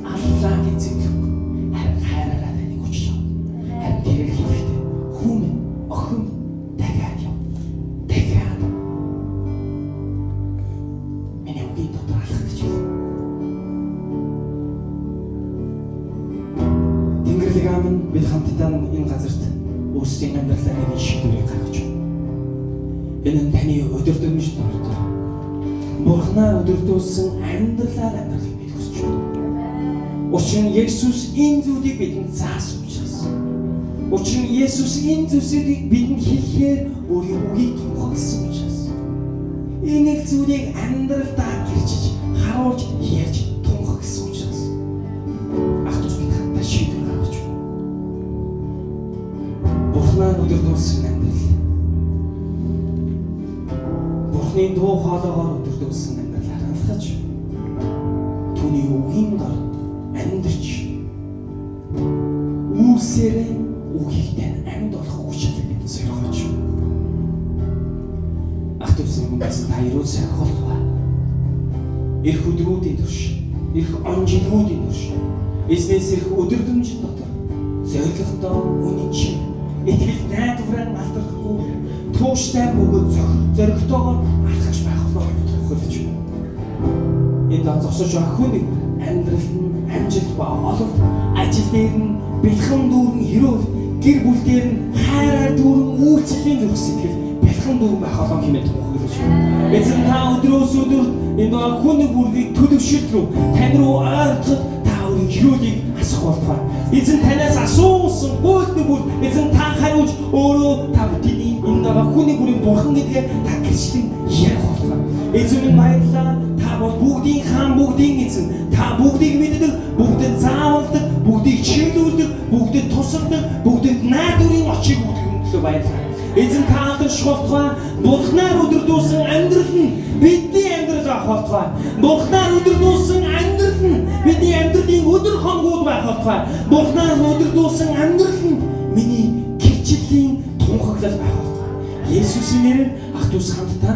аллаа гэж зэмлэхгүй. Харин хайраараа таныг хүчж авна. Харин тэрээр хийхдээ хүмүн охин дахиад яв. Дахиад миний үгийн дотор алхах гэж байна. Тэнгэрлэг аав минь бид хамтдаа энэ газарт өөрсдийн амьдралаа нэг шийдвэрийг гаргаж байна. Энэ нь таны өдөр дүнжинд ордог. Бурхнаар өдөрдүүлсэн амьдралаар амьдрахыг бид хүсэж байна. Учир нь Есүс энэ зүйлийг бидэнд заасан учраас. Учир нь Есүс энэ зүйлсийг бидэнд хэлэхээр өөрийн үгийг тунхагласан учраас. Энэ зүйлийг амьдралдаа гэрчиж, харуулж, ярьж тунхагласан учраас. Ах トゥ бид хамтдаа шийдвэр гаргаж байна. Бурхнаар өдөрдүүлсэн амьдрал. Бурхны дуу хоолойгоор өдөрдүүлсэн амьдралаар алхаж түүний үгийн дор амьдарч үүсээрээ үгийгтэй амьд болох хүчтэй бид сэргэж. Ах トゥ хүмүүс та ирүүл сахилтгаа. Ирэх өдрүүдийн турш, ирэх он жилүүдийн турш эзнээс ирэх өдөр дүнжин дотор зоригтой үнэн чинь итгэл найдвараар алдархгүй тууштай бөгөөд зоригтойгоор алхаж байх болоо гэж тохиолж байна. Энд зогсож байгаа хүний амьдрал нь амжилт ба олонт ажил дээр нь бэлхэн дүүрэн хэрүүл гэр бүл дээр нь хайраар дүүрэн үйлчлэлийн зүрх сэтгэл бэлхэн дүүрэн байх болоо хэмээн тохиолж байна. Эзэн та өдрөөс өдөр энэ хүний бүрийг төлөвшөлт рүү тань руу ойртоход та өөрийн хэрүүлийг асах болтугай. Эзэн танаас асуусан гуйлтны бүр эзэн та хариулж өөрөө та бидний энэ хүний бүрийн бурхан гэдгээ та гэрчлэн ярих болтугай. Эзэн минь баярлалаа. Та бол бүгдийн хаан, бүгдийн эзэн. Та бүгдийг мэддэг, бүгдэд заавалдаг, бүгдийг чиглүүлдэг, бүгдэд тусалдаг, бүгдэд найдварын очиг өгдөг баярлалаа. Эзэн та алдарш болтугай. Бурхнаар өдөрдүүлсэн амьдрал нь бидний амьдрал байх болтугай. Бурхнаар өдөрдүүлсэн амьдрал нь бидний амьдралын өдөр хонгууд байх болтугай. Бурхнаар өдөрдүүлсэн амьдрал нь миний гэрчлийн тунхаглал байх болтугай. Есүсийн нэрээр ах トゥ хамтдаа